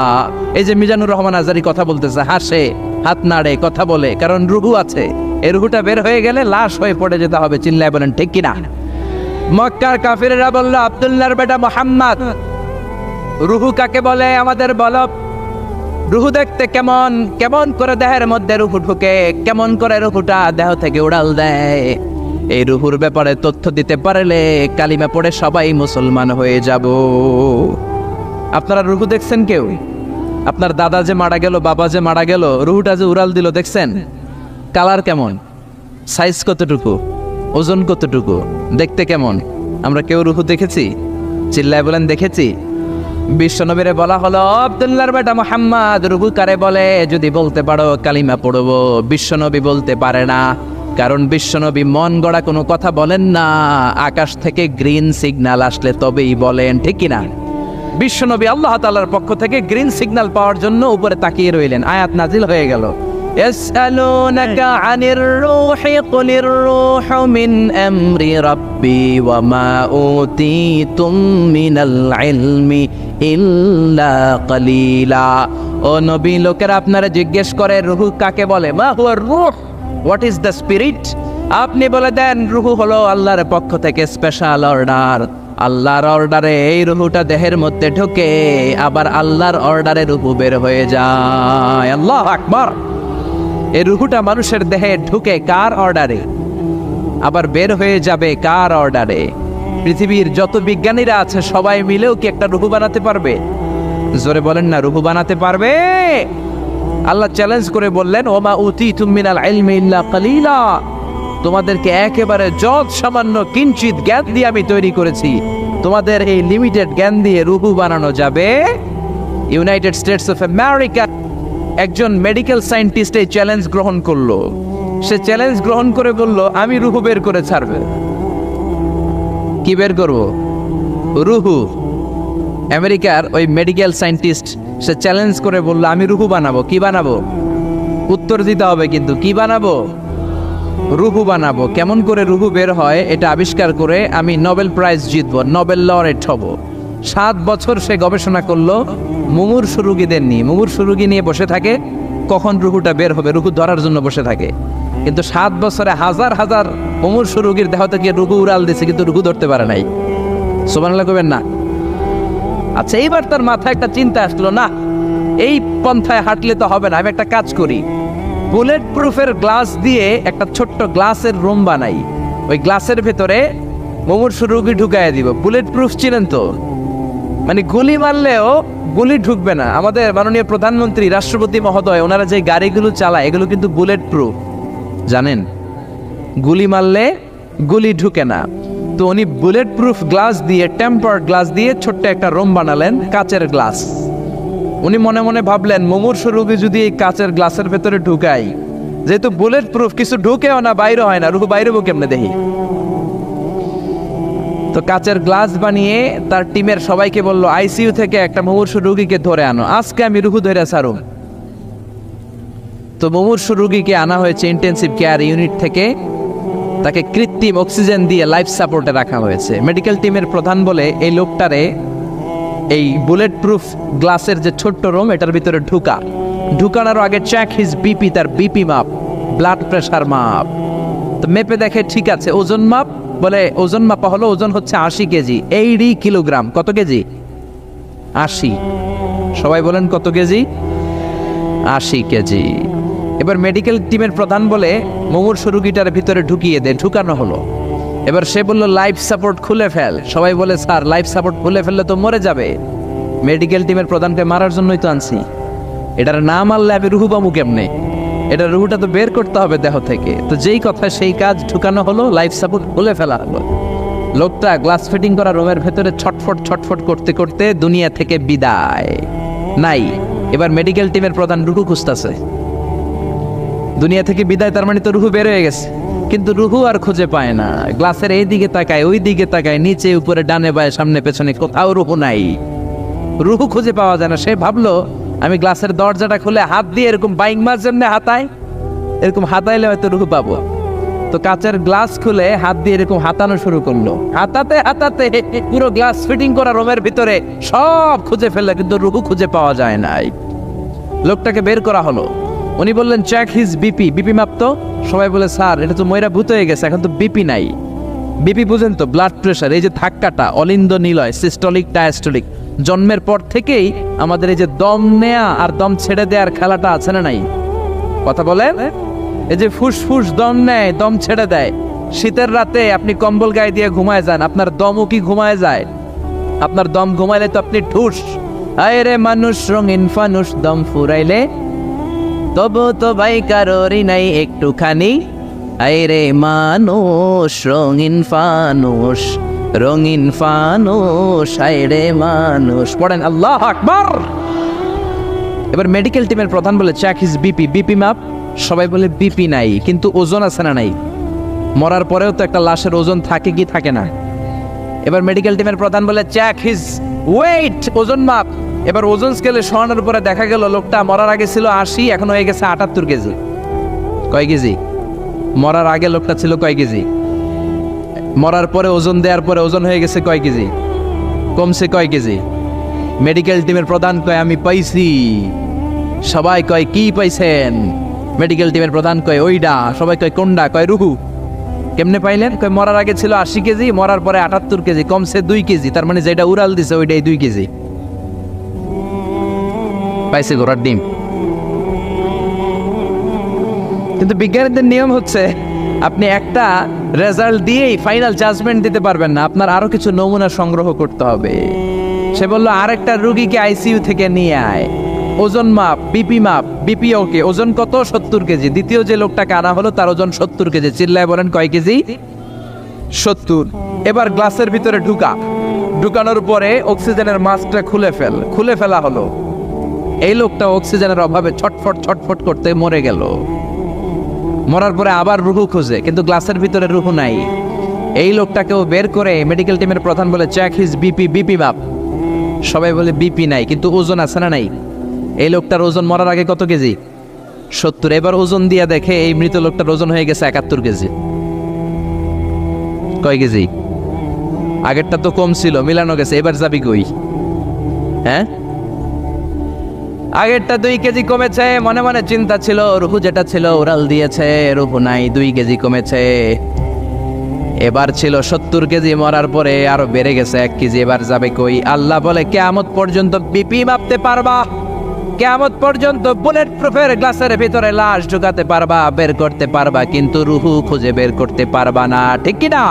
এই যে মিজানুর রহমান আজারি কথা বলতেছে, হাসে, হাত নাড়ে, কথা বলে, কারণ রুহু আছে। এই রুহুটা বের হয়ে গেলে লাশ হয়ে পড়ে যেতে হবে। চিল্লায় বলেন ঠিক কিনা? মক্কার কাফিরেরা বলল, আব্দুল্লাহর বেটা মুহাম্মদ, রুহু কাকে বলে আমাদের বলো। রুহু দেখতে কেমন? কেমন করে দেহের মধ্যে রুহু ঢুকে, কেমন করে রুহুটা দেহ থেকে উড়াল দেয়। এই রুহুর ব্যাপারে তথ্য দিতে পারলে কালিমা পড়ে সবাই মুসলমান হয়ে যাব। আপনারা রুহু দেখছেন কেউ? আপনার দাদা যে মারা গেল, বাবা যে মারা গেল, রুহুটা যে উড়াল দিল, দেখছেন? কালার কেমন? সাইজ কতটুকু? ওজন কতটুকু? দেখতে কেমন? আমরা কেউ রুহু দেখেছি? চিল্লায় বলেন দেখেছি? বিশ্বনবীরে বলা হলো, আব্দুল্লাহর বেটা মুহাম্মদ, রুহু কারে বলে? যদি বলতে পারো কালিমা পড়বো। বিশ্বনবী বলতে পারে না, কারণ বিশ্বনবী মন গড়া কোনো কথা বলেন না। আকাশ থেকে গ্রিন সিগন্যাল আসলে তবেই বলেন, ঠিক কিনা? বিশ্বনবী আল্লাহ তাআলার পক্ষ থেকে গ্রিন সিগন্যাল পাওয়ার জন্য উপরে তাকিয়ে রইলেন। আয়াত নাজিল হয়ে গেল, ইয়াসআলুনাকা আনির রূহি কুলির রূহু মিন আমরি রাব্বি ওয়া মা উতীতুম মিনাল ইলমি ইল্লা কালিলা। ও নবী, লোকেরা আপনারা জিজ্ঞেস করে রূহ কাকে বলে? মা হুয়া রূহ, হোয়াট ইজ দ্য স্পিরিট? আপনি বলে দেন, রূহ হলো আল্লাহর পক্ষ থেকে স্পেশাল অর্ডার। আল্লাহর অর্ডারে এই রূহটা দেহের মধ্যে ঢোকে, আবার আল্লাহর অর্ডারে রূহ বের হয়ে যায়। আল্লাহু আকবার। এই রূহটা মানুষের দেহে ঢুকে কার অর্ডারে? আবার বের হয়ে যাবে কার অর্ডারে? পৃথিবীর যত বিজ্ঞানীরা আছে সবাই মিলেও কি একটা রূহ বানাতে পারবে? জোরে বলেন না, রূহ বানাতে পারবে? আল্লাহ চ্যালেঞ্জ করে বললেন, ওমা উতীতুম মিনাল ইলমি ইল্লা কালিলা। তোমাদেরকে একেবারে যত সামান্য কিঞ্চিত জ্ঞান দিয়ে আমি তৈরি করেছি, তোমাদের এই লিমিটেড জ্ঞান দিয়ে রূহ বানানো যাবে? ইউনাইটেড স্টেটস অফ আমেরিকা একজন মেডিকেল সায়েন্টিস্ট এই চ্যালেঞ্জ গ্রহণ করলো। সে চ্যালেঞ্জ গ্রহণ করে বলল, আমি রুহু বের করে ছাড়বে। কি বের করব? রুহু। আমেরিকার ওই মেডিকেল সায়েন্টিস্ট সে চ্যালেঞ্জ করে বলল, আমি রুহু বানাবো। কি বানাবো? উত্তর দিতে হবে কিন্তু। কি বানাবো? রুহু বানাবো। কেমন করে রুহু বের হয় এটা আবিষ্কার করে আমি নোবেল প্রাইজ জিতবো, নোবেল লরেট হব। 7 বছর সে গবেষণা করলো মুমূর্ষু রোগীদের নিয়ে। মুমূর্ষু রোগী নিয়ে বসে থাকে, কখন রুহুটা বের হবে, রুহু ধরার জন্য বসে থাকে। কিন্তু 7 বছরে হাজার হাজার মুমূর্ষু রোগীর দেহ থেকে রুহু উড়াল দিয়েছে, কিন্তু রুহু ধরতে পারে নাই। সুবহানাল্লাহ কইবেন না? আচ্ছা, এইবার তার মাথায় একটা চিন্তা আসলো, না এই পন্থায় হাঁটলে তো হবে না, আমি একটা কাজ করি, বুলেট প্রুফের গ্লাস দিয়ে একটা ছোট্ট গ্লাসের রুম বানাই। ওই গ্লাসের ভেতরে মুমূর্ষু রোগী ঢুকাইয়া দিব। বুলেট প্রুফ চিনেন তো? মানে গুলি মারলেও গুলি ঢুকবে না। আমাদের মাননীয় প্রধানমন্ত্রী, রাষ্ট্রপতি মহোদয়, ওনারা যে গাড়িগুলো চালায় এগুলো কিন্তু বুলেট প্রুফ, জানেন? গুলি মারলে গুলি ঢুকে না। তো উনি বুলেট প্রুফ গ্লাস দিয়ে, টেম্পার্ড গ্লাস দিয়ে ছোট্ট একটা রুম বানালেন, কাচের গ্লাস। উনি মনে মনে ভাবলেন, মুমূর্ষু রোগী যদি এই কাচের গ্লাসের ভেতরে ঢুকাই, যেহেতু বুলেট প্রুফ, কিছু ঢুকেও না, বাইরে হয় না, রুহু বাইরে কেমনে দেখি। তো কাচের গ্লাস বানিয়ে তার টিমের সবাইকে বলল, আইসিইউ থেকে একটা মুমূর্ষু রোগীকে ধরে আনো, আজকে আমি রুহু ধরে ছাড়ুম। তো মুমূর্ষু রোগীকে আনা হয়েছে ইন্টেন্সিভ কেয়ার ইউনিট থেকে, তাকে কৃত্রিম অক্সিজেন দিয়ে লাইফ সাপোর্টে রাখা হয়েছে। মেডিকেল টিমের প্রধান বলে, এই লোকটারে এই বুলেট প্রুফ গ্লাসের যে ছোট্ট রুম, এটার ভিতরে ঢুকানোর আগে চেক হিজ বিপি, তার বিপি মাপ, ব্লাড প্রেশার মাপ। তো মেপে দেখে ঠিক আছে। ওজন মাপ, বলে ওজন মাপা হলো, ওজন হচ্ছে 80 কেজি, 80 কিলোগ্রাম। কত কেজি? 80। সবাই বলেন কত কেজি? 80 কেজি। এবার মেডিকেল টিমের প্রধান বলে, মুমূর্ষু রোগীটার ভিতরে ঢুকিয়ে দে। ঢুকানো হলো। এবার সে বলল, লাইফ সাপোর্ট খুলে ফেল। সবাই বলে, স্যার লাইফ সাপোর্ট খুলে ফেললে তো মরে যাবে। মেডিকেল টিমের প্রধানকে মারার জন্যই তো আনছি, এটার না মারলে আমি রুহু পামু কেমনে? এটা রুহুটা তো বের করতে হবে দেহ থেকে। তো যেই কথা সেই কাজ, ঢুকানো হলো, লাইফ সাপোর্ট খুলে ফেলা হলো। লোকটা গ্লাস ফিটিং করা রুমের ভেতরে ছটফট করতে করতে দুনিয়া থেকে বিদায় নাই। এবার মেডিকেল টিমের প্রধান রুহু খুঁজতেছে। দুনিয়া থেকে বিদায়, তার মানে তো রুহু বের হয়ে গেছে, কিন্তু রুহু আর খুঁজে পায় না। গ্লাসের এই দিকে তাকায়, ওই দিকে তাকায়, নিচে উপরে, ডানে বায়ে, সামনে পেছনে, কোথাও রুহু নাই। রুহু খুঁজে পাওয়া যায় না। সে ভাবলো, আমি গ্লাসের দরজাটা খুলে হাত দিয়ে এরকম বাইং মাছ যেমনি হাতায়, এরকম হাতাইলে হয়তো রুহু পাবো। তো কাচের গ্লাস খুলে হাত দিয়ে এরকম হাতানো শুরু করলো। হাতাতে হাতাতে পুরো গ্লাস ফিটিং করা রুমের ভিতরে সব খুঁজে ফেললো, কিন্তু রুহু খুঁজে পাওয়া যায় নাই। লোকটাকে বের করা হলো। উনি বললেন, চেক হিজ বিপি, বিপি মাপতো। সবাই বলে, স্যার এটা তো ময়রা ভূত হয়ে গেছে, এখন তো বিপি নাই। বিপি বুঝেন তো, ব্লাড প্রেশার। এই যে ধাক্কাটা, অলিন্দ নিলয়, সিস্টোলিক ডায়াস্টোলিক, জন্মের পর থেকেই আমাদের এই যে দম নেয়া আর দম ছেড়ে দেওয়ার খেলাটা আছে না নাই? কথা বলেন। এই যে ফুসফুস দম নেয়, দম ছেড়ে দেয়। শীতের রাতে আপনি কম্বল গায়ে দিয়ে ঘুমায় যান, আপনার দমও কি ঘুমায় যায়? আপনার দম ঘুমাইলে তো আপনি ঠুস। আয় রে মানুষ রঙিন ফানুষ, দম ফুরাইলে তবু তো ভাই কারোরই নাই একটুখানি। আয় রে মানুষ রঙিন ফানুষ, রঙিন ফানুষ, আয় রে মানুষ। পড়েন আল্লাহ আকবার। এবার মেডিকেল টিমের প্রধান বলে, চেক হিজ বিপি, বিপি মাপ। সবাই বলে, বিপি নাই, কিন্তু ওজন আছে না নাই? মরার পরেও তো একটা লাশের ওজন থাকে কি থাকে না? এবার মেডিকেল টিমের প্রধান বলে, চেক হিজ ওয়েট, ওজন মাপ। এবার ওজন স্কেলে শোয়ানোর পরে দেখা গেল লোকটা মরার আগে ছিল 80, এখন হয়ে গেছে 78 কেজি। কয় কেজি? মরার আগে লোকটা ছিল কয় কেজি? মরার পরে ওজন দেওয়ার পরে ওজন হয়ে গেছে কয় কেজি? কমছে কয় কেজি? মেডিকেল টিমের প্রধান কয়, আমি পাইছি। সবাই কয়, কি পাইছেন? মেডিকেল টিমের প্রধান কয়, ওইডা। সবাই কয়, কোনডা? কয়, রুহু। কেমনে পাইলেন? কয়, মরার আগে ছিল 80 কেজি, মরার পরে 78 কেজি, কমছে 2 কেজি। তার মানে যেটা উড়াল দিছে ওইটাই 2 কেজি। পাইছে ঘোড়ার ডিম। কিন্তু বিজ্ঞানীদের নিয়ম হচ্ছে, আপনি একটা রেজাল্ট দিয়েই ফাইনাল জাজমেন্ট দিতে পারবেন না, আপনার আরো কিছু নমুনা সংগ্রহ করতে হবে। সে বলল, আরেকটা রোগীকে আইসিইউ থেকে নিয়ে আয়, ওজন মাপ, বিপি মাপ। বিপি ওকে, ওজন কত? 70 কেজি। দ্বিতীয় যে লোকটাকে আনা হলো তার ওজন 70 কেজি। চিল্লায় বলেন, কয় কেজি? 70। এবার গ্লাসের ভিতরে ঢুকানোর পরে অক্সিজেনের মাস্কটা খুলে ফেলা হলো। এই লোকটা অক্সিজেনের অভাবে ছটফট করতে মরে গেল। মরার পরে আবার রুহু খোঁজে, কিন্তু গ্লাসের ভিতরে রুহু নাই। এই লোকটাকেও বের করে মেডিকেল টিমের প্রধান বলে, চেক হিজ বিপি, বিপি মাপ। সবাই বলে, বিপি নাই, কিন্তু ওজন আছে না নাই? এই লোকটার ওজন মরার আগে কত কেজি? 70। এবার ওজন দিয়ে দেখে এই মৃত লোকটার ওজন হয়ে গেছে 71 কেজি। কয় কেজি? আগেরটা তো কম ছিল, মিলানো গেছে। এবার যাবি কই? হ্যাঁ, আগেরটা 2 কেজি কমেছে। মনে মনে চিন্তা ছিল, রুহু যেটা ছিল উড়াল দিয়েছে, রুহু নাই, 2 কেজি কমেছে। এবার ছিল 70 কেজি, মরার পরে আরো বেড়ে গেছে 1 কেজি। এবার যাবে কই? আল্লাহ বলে, কিয়ামত পর্যন্ত বিপি মাপতে পারবা, কিয়ামত পর্যন্ত বুলেট প্রুফের গ্লাসের ভিতরে লাশ ঢুকাতে পারবা, বের করতে পারবা, কিন্তু রুহু খুঁজে বের করতে পারবা না। ঠিক কি না?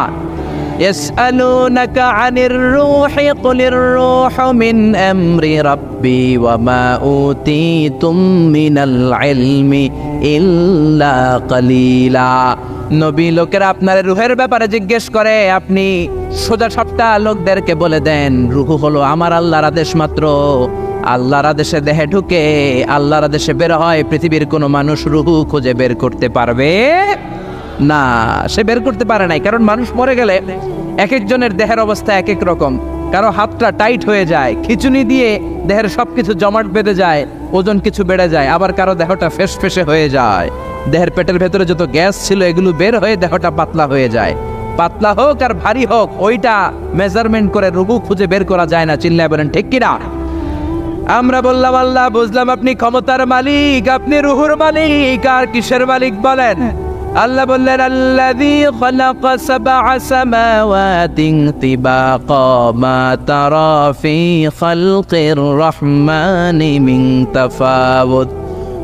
ইয়াসআলুনাকা আনির রূহি কুলির রূহু মিন আমরি রাব্বি ওয়া মা উতীতুম মিনাল ইলমি ইল্লা কালিলা। নবী লোকেরা আপনার রূহের ব্যাপারে জিজ্ঞেস করে, আপনি সোজা সাপটা লোকদেরকে বলে দেন, রূহ হলো আমার আল্লাহর আদেশ মাত্র। আল্লাহর আদেশে দেহে ঢুকে আল্লাহর আদেশে বের হয়। পৃথিবীর কোনো মানুষ রূহ খুঁজে বের করতে পারবে না, সে বের করতে পারে নাই। কারণ মানুষ মরে গেলে এক একজনের দেহের অবস্থা এক এক রকম। কারো হাতটা টাইট হয়ে যায়, খিচুনি দিয়ে দেহের সবকিছু জমাট বেঁধে যায়, ওজন কিছু বেড়ে যায়। আবার কারো দেহটা ফেসফেসে হয়ে যায়, দেহের পেটের ভেতরে যত গ্যাস ছিল এগুলো বের হয়ে দেহটা পাতলা হয়ে যায়। পাতলা হোক আর ভারী হোক, ওইটা মেজারমেন্ট করে রূহ খুঁজে বের করা যায় না। চিল্লায় বলেন ঠিক কিনা? আমরা বললাম আল্লাহ, বুঝলাম আপনি ক্ষমতার মালিক, আপনি রুহুর মালিক, আর কিসের মালিক বলেন? আল্লাহ বললেন, আল্লাযী খালাকা সাবআ সামাওয়াতিন তিবাকা মা তারা ফি খালকির রহমানি মিন তাফাউত।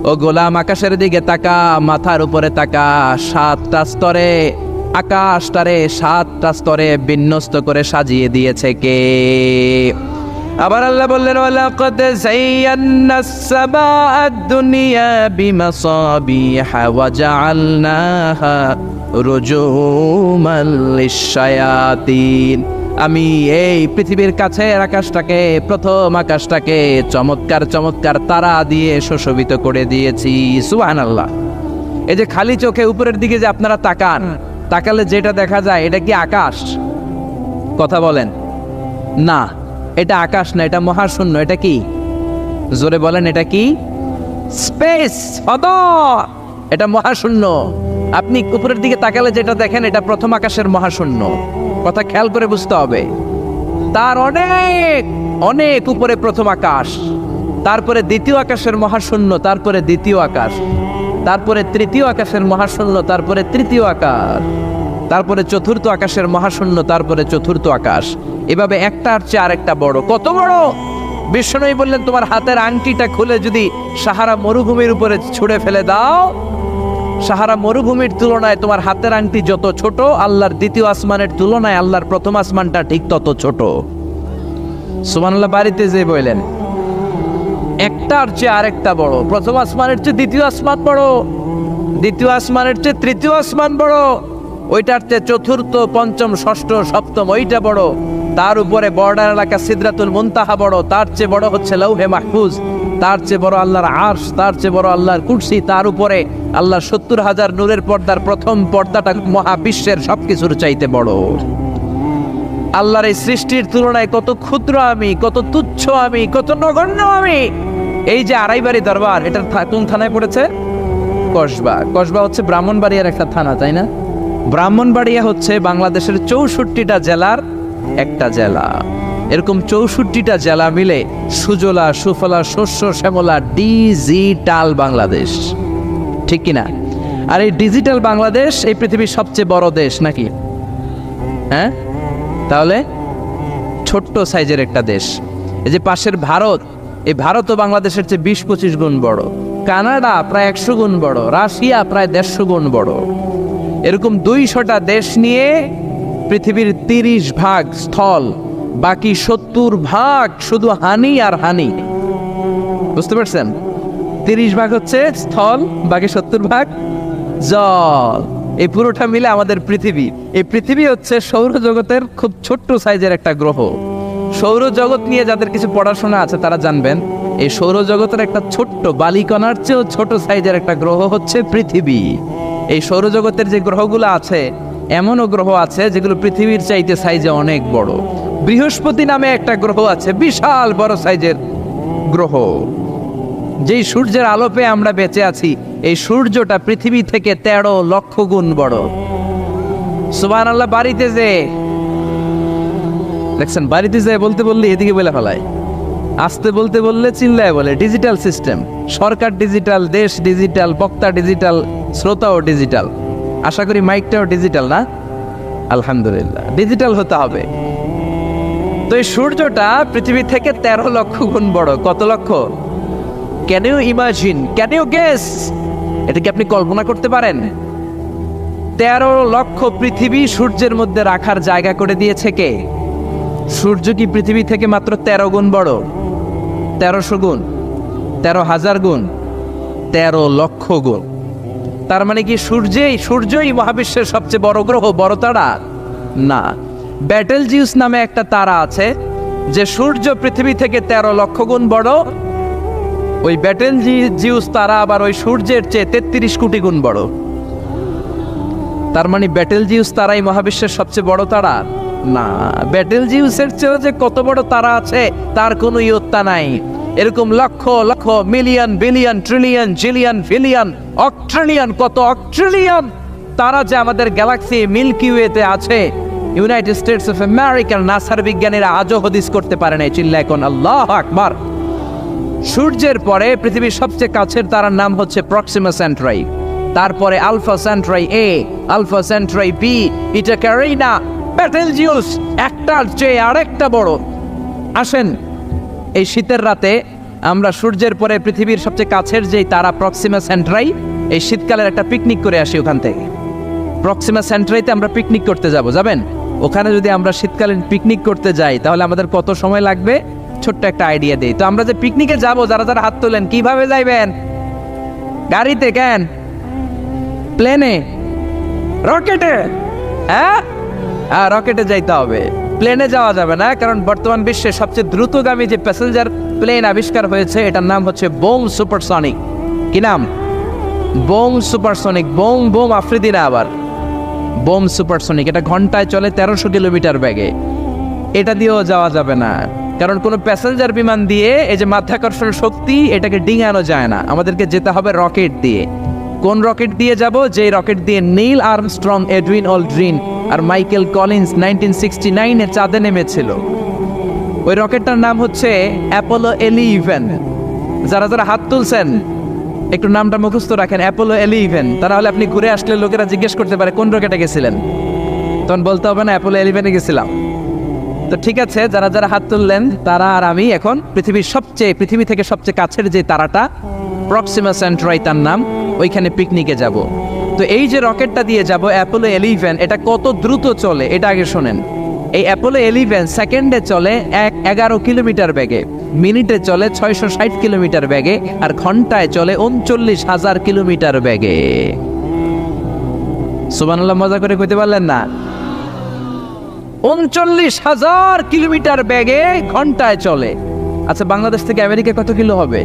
ও গোলাম, আকাশের দিকে তাকা, মাথার উপরে তাকা। 7টা স্তরে আকাশটারে 7টা স্তরে বিন্যস্ত করে সাজিয়ে দিয়েছে কে? আবার আল্লাহ বললেন, ওয়ালাকাদ যায়্যানাস সামাআদ দুনিয়া বিমাসাবিহা ওয়া জাআলনাহা রুজুমান লিশ-শায়াতিন। আমি এই পৃথিবীর কাছের আকাশটাকে, প্রথম আকাশটাকে চমৎকার চমৎকার তারা দিয়ে সুশোভিত করে দিয়েছি। সুবহানাল্লাহ। এই যে খালি চোখে উপরের দিকে যে আপনারা তাকান, তাকালে যেটা দেখা যায় এটা কি আকাশ? কথা বলেন না, এটা আকাশ না, এটা মহাশূন্য। এটা কি? জোরে বলেন, এটা কি? স্পেস, ফাদা। এটা মহাশূন্য। আপনি উপরের দিকে তাকালে যেটা দেখেন এটা প্রথম আকাশের মহাশূন্য। কথা খেয়াল করে বুঝতে হবে। তার অনেক অনেক উপরে প্রথম আকাশ, তারপরে দ্বিতীয় আকাশের মহাশূন্য, তারপরে দ্বিতীয় আকাশ, তারপরে তৃতীয় আকাশের মহাশূন্য, তারপরে তৃতীয় আকাশ, তারপরে চতুর্থ আকাশের মহাশূন্য, তারপরে চতুর্থ আকাশ। এভাবে একটার চেয়ে আরেকটা বড়। কত বড়? বিষ্ণু বললেন, তোমার হাতের আংটিটা খুলে যদি সাহারা মরুভূমির উপরে ছুঁড়ে ফেলে দাও, সাহারা মরুভূমির তুলনায় তোমার হাতের আংটি যত ছোট, আল্লাহর দ্বিতীয় আসমানের তুলনায় আল্লাহর প্রথম আসমানটা ঠিক তত ছোট। সুবহানাল্লাহ। বাড়িতে যে বললেন, একটার চেয়ে আরেকটা বড়। প্রথম আসমানের চেয়ে দ্বিতীয় আসমান বড়, দ্বিতীয় আসমানের চেয়ে তৃতীয় আসমান বড়, ওইটার চেয়ে চতুর্থ, পঞ্চম, ষষ্ঠ, সপ্তম ওইটা বড়। তার উপরে বর্ডার এলাকা সিদরাতুল মুনতাহা বড়, তার চেয়ে বড় হচ্ছে লৌহে মাহফুজ, তার চেয়ে বড় আল্লাহর আরশ, তার চেয়ে বড় আল্লাহর কুরসি, তার উপরে আল্লাহর 70,000 নূরের পর্দার প্রথম পর্দাটা মহাবিশ্বের সবকিছুর চাইতে বড়। আল্লাহর এই সৃষ্টির তুলনায় কত ক্ষুদ্র আমি, কত তুচ্ছ আমি, কত নগণ্য আমি। এই যে আড়াইবাড়ি দরবার, এটার কোন থানায় পড়েছে? কসবা। কসবা হচ্ছে ব্রাহ্মণবাড়িয়ার একটা থানা, তাই না? ব্রাহ্মণবাড়িয়া হচ্ছে বাংলাদেশের 64টা জেলার একটা জেলা। এরকম 64টা জেলা মিলে সুজলা সুফলা শস্য শ্যামলা ডিজিটাল বাংলাদেশ, ঠিক কিনা? আর এই ডিজিটাল বাংলাদেশ এই পৃথিবীর সবচেয়ে বড় দেশ নাকি? হ্যাঁ, তাহলে ছোট্ট সাইজের একটা দেশ। এই যে পাশের ভারত, এই ভারতও বাংলাদেশের চেয়ে 20-25 গুণ বড়। কানাডা প্রায় 100 গুণ বড়, রাশিয়া প্রায় 150 গুণ বড়। এরকম 200টা দেশ নিয়ে পৃথিবীর 30 ভাগ স্থল, বাকি 70 ভাগ শুধু হানি আর হানি। বুঝতে পারছেন? 30 ভাগ হচ্ছে স্থল, বাকি 70 ভাগ জল। এই পুরোটা মিলে আমাদের পৃথিবী। এই পৃথিবী হচ্ছে সৌরজগতের খুব ছোট্ট সাইজের একটা গ্রহ। সৌরজগৎ নিয়ে যাদের কিছু পড়াশোনা আছে তারা জানবেন, এই সৌরজগতের একটা ছোট্ট বালিকণার চেয়েও ছোট সাইজের একটা গ্রহ হচ্ছে পৃথিবী। এই সৌরজগতের যে গ্রহগুলো আছে, এমনও গ্রহ আছে যেগুলো পৃথিবীর চাইতে সাইজে অনেক বড়। বৃহস্পতি নামে একটা গ্রহ আছে, বিশাল বড় সাইজের গ্রহ। যেই সূর্যের আলো পেয়ে আমরা বেঁচে আছি, এই সূর্যটা পৃথিবী থেকে 13 লক্ষ গুণ বড়। সুবহানাল্লাহ। বাড়িতে যে দেখছেন, বাড়িতে যে বলতে বললে এদিকে বলে ফেলায়, আসতে বলতে বললে চিল্লায় বলে। ডিজিটাল সিস্টেম, সরকার ডিজিটাল, দেশ ডিজিটাল, বক্তা ডিজিটাল, শ্রোতাও ডিজিটাল। আশা করি মাইকটাও ডিজিটাল না? আলহামদুলিল্লাহ, ডিজিটাল হতে হবে। তো এই সূর্যটা পৃথিবী থেকে 13 লক্ষ গুণ বড়। কত লক্ষ? Can you imagine, can you guess? এটা কি আপনি কল্পনা করতে পারেন? 13 লক্ষ পৃথিবী সূর্যের মধ্যে রাখার জায়গা করে দিয়েছে কে? সূর্য কি পৃথিবী থেকে মাত্র 13 গুণ বড়? 1300 গুণ, 13,000 গুণ, 13 লক্ষ গুণ। তার মানে কি সূর্যই মহাবিশ্বের সবচেয়ে বড় গ্রহ, বড় তারা? না, ব্যাটেলজিউস নামে একটা তারা আছে যে সূর্য পৃথিবী থেকে 13 লক্ষ গুণ বড়। ওই ব্যাটেলজিউস তারা আবার ওই সূর্যের চেয়ে 33 কোটি গুণ বড়। তার মানে ব্যাটেলজিউস তারাই মহাবিশ্বের সবচেয়ে বড় তারা? না, ব্যাটেলজিউসের চেয়েও যে কত বড় তারা আছে তার কোনো ইয়ত্তা নাই। এরকম lakh lakh, million, billion, trillion, zillion, billion, octillion, কত অক্ট্রিলিয়ন তারা যে আমাদের গ্যালাক্সি মিল্কি ওয়েতে আছে, ইউনাইটেড স্টেটস অফ আমেরিকার নাসার বিজ্ঞানীরা আজও হদিস করতে পারে নাই। চিল্লায় কোন আল্লাহু আকবার। সূর্যের পরে পৃথিবীর সবচেয়ে কাছের তারার নাম হচ্ছে প্রক্সিমা সেন্ট্রাই, তারপরে আলফা সেন্ট্রাই এ, আলফা সেন্ট্রাই বি, এটা ক্যারিনা, ব্যাটেলজিউস একটার চেয়ে আরেকটা বড়। আসেন এই শীতের রাতে আমরা সূর্যের পরে পৃথিবীর সবচেয়ে কাছের যেই তারা প্রক্সিমা সেন্ট্রাই, এই শীতকালের একটা পিকনিক করে আসি ওখান থেকে। প্রক্সিমা সেন্ট্রাইতে আমরা পিকনিক করতে যাবেন? ওখানে যদি আমরা শীতকালীন পিকনিক করতে যাই তাহলে আমাদের কত সময় লাগবে? ছোট্ট একটা আইডিয়া দেই তো। আমরা যে পিকনিকে যাব, যারা যারা হাত তোলেন, কিভাবে যাইবেন? গাড়িতে? কেন? প্লেনে? রকেটে? হ্যাঁ, রকেটে যাইতে হবে, প্লেনে যাওয়া যাবে না। কারণ বর্তমান বিশ্বের সবচেয়ে দ্রুতগামী যে প্যাসেঞ্জার প্লেন আবিষ্কার হয়েছে এটার নাম হচ্ছে বোম সুপারসনিক। কি নাম? Bomb supersonic. Bomb bomb Afridi না, আবার বোম সুপারসনিক। এটা ঘন্টায় চলে 1300 কিলোমিটার বেগে। এটা দিয়েও যাওয়া যাবে না, কারণ কোনো প্যাসেঞ্জার বিমান দিয়ে এই যে মাধ্যাকর্ষণ শক্তি এটাকে ডিঙানো যায় না। আমাদেরকে যেতে হবে রকেট দিয়ে। কোন রকেট দিয়ে যাব? যে রকেট দিয়ে নীল আর্মস্ট্রং, এডউইন অলড্রিন আর মাইকেল কলিন্স 1969-এ চাঁদে নেমেছিল। ওই রকেটটার নাম হচ্ছে অ্যাপোলো 11। যারা যারা হাত তুলছেন একটু নামটা মুখস্থ রাখেন, অ্যাপোলো 11। তাহলে আপনি ঘুরে আসলে লোকেরা জিজ্ঞেস করতে পারে কোন রকেটে গেছিলেন, তখন বলতে হবে না অ্যাপোলো 11-এ গেছিলাম। তো ঠিক আছে, যারা যারা হাত তুললেন তারা আর আমি এখন পৃথিবী থেকে সবচেয়ে কাছের যে তারাটা প্রক্সিমা সেন্ট্রাই তার নাম, ওইখানে পিকনিকে যাব। তো এই যে রকেটটা দিয়ে যাব অ্যাপোলো 11, এটা কত দ্রুত চলে এটা আগে শোনেন। এই অ্যাপোলো 11 সেকেন্ডে চলে 11 কিলোমিটার বেগে, মিনিটে চলে 660 কিলোমিটার বেগে, আর ঘন্টায় চলে 39,000 কিলোমিটার বেগে। সুবহানাল্লাহ, মজা করে কইতে পারলেন না? 39,000 কিলোমিটার বেগে ঘন্টায় চলে। আচ্ছা, বাংলাদেশ থেকে আমেরিকা কত কিলো হবে?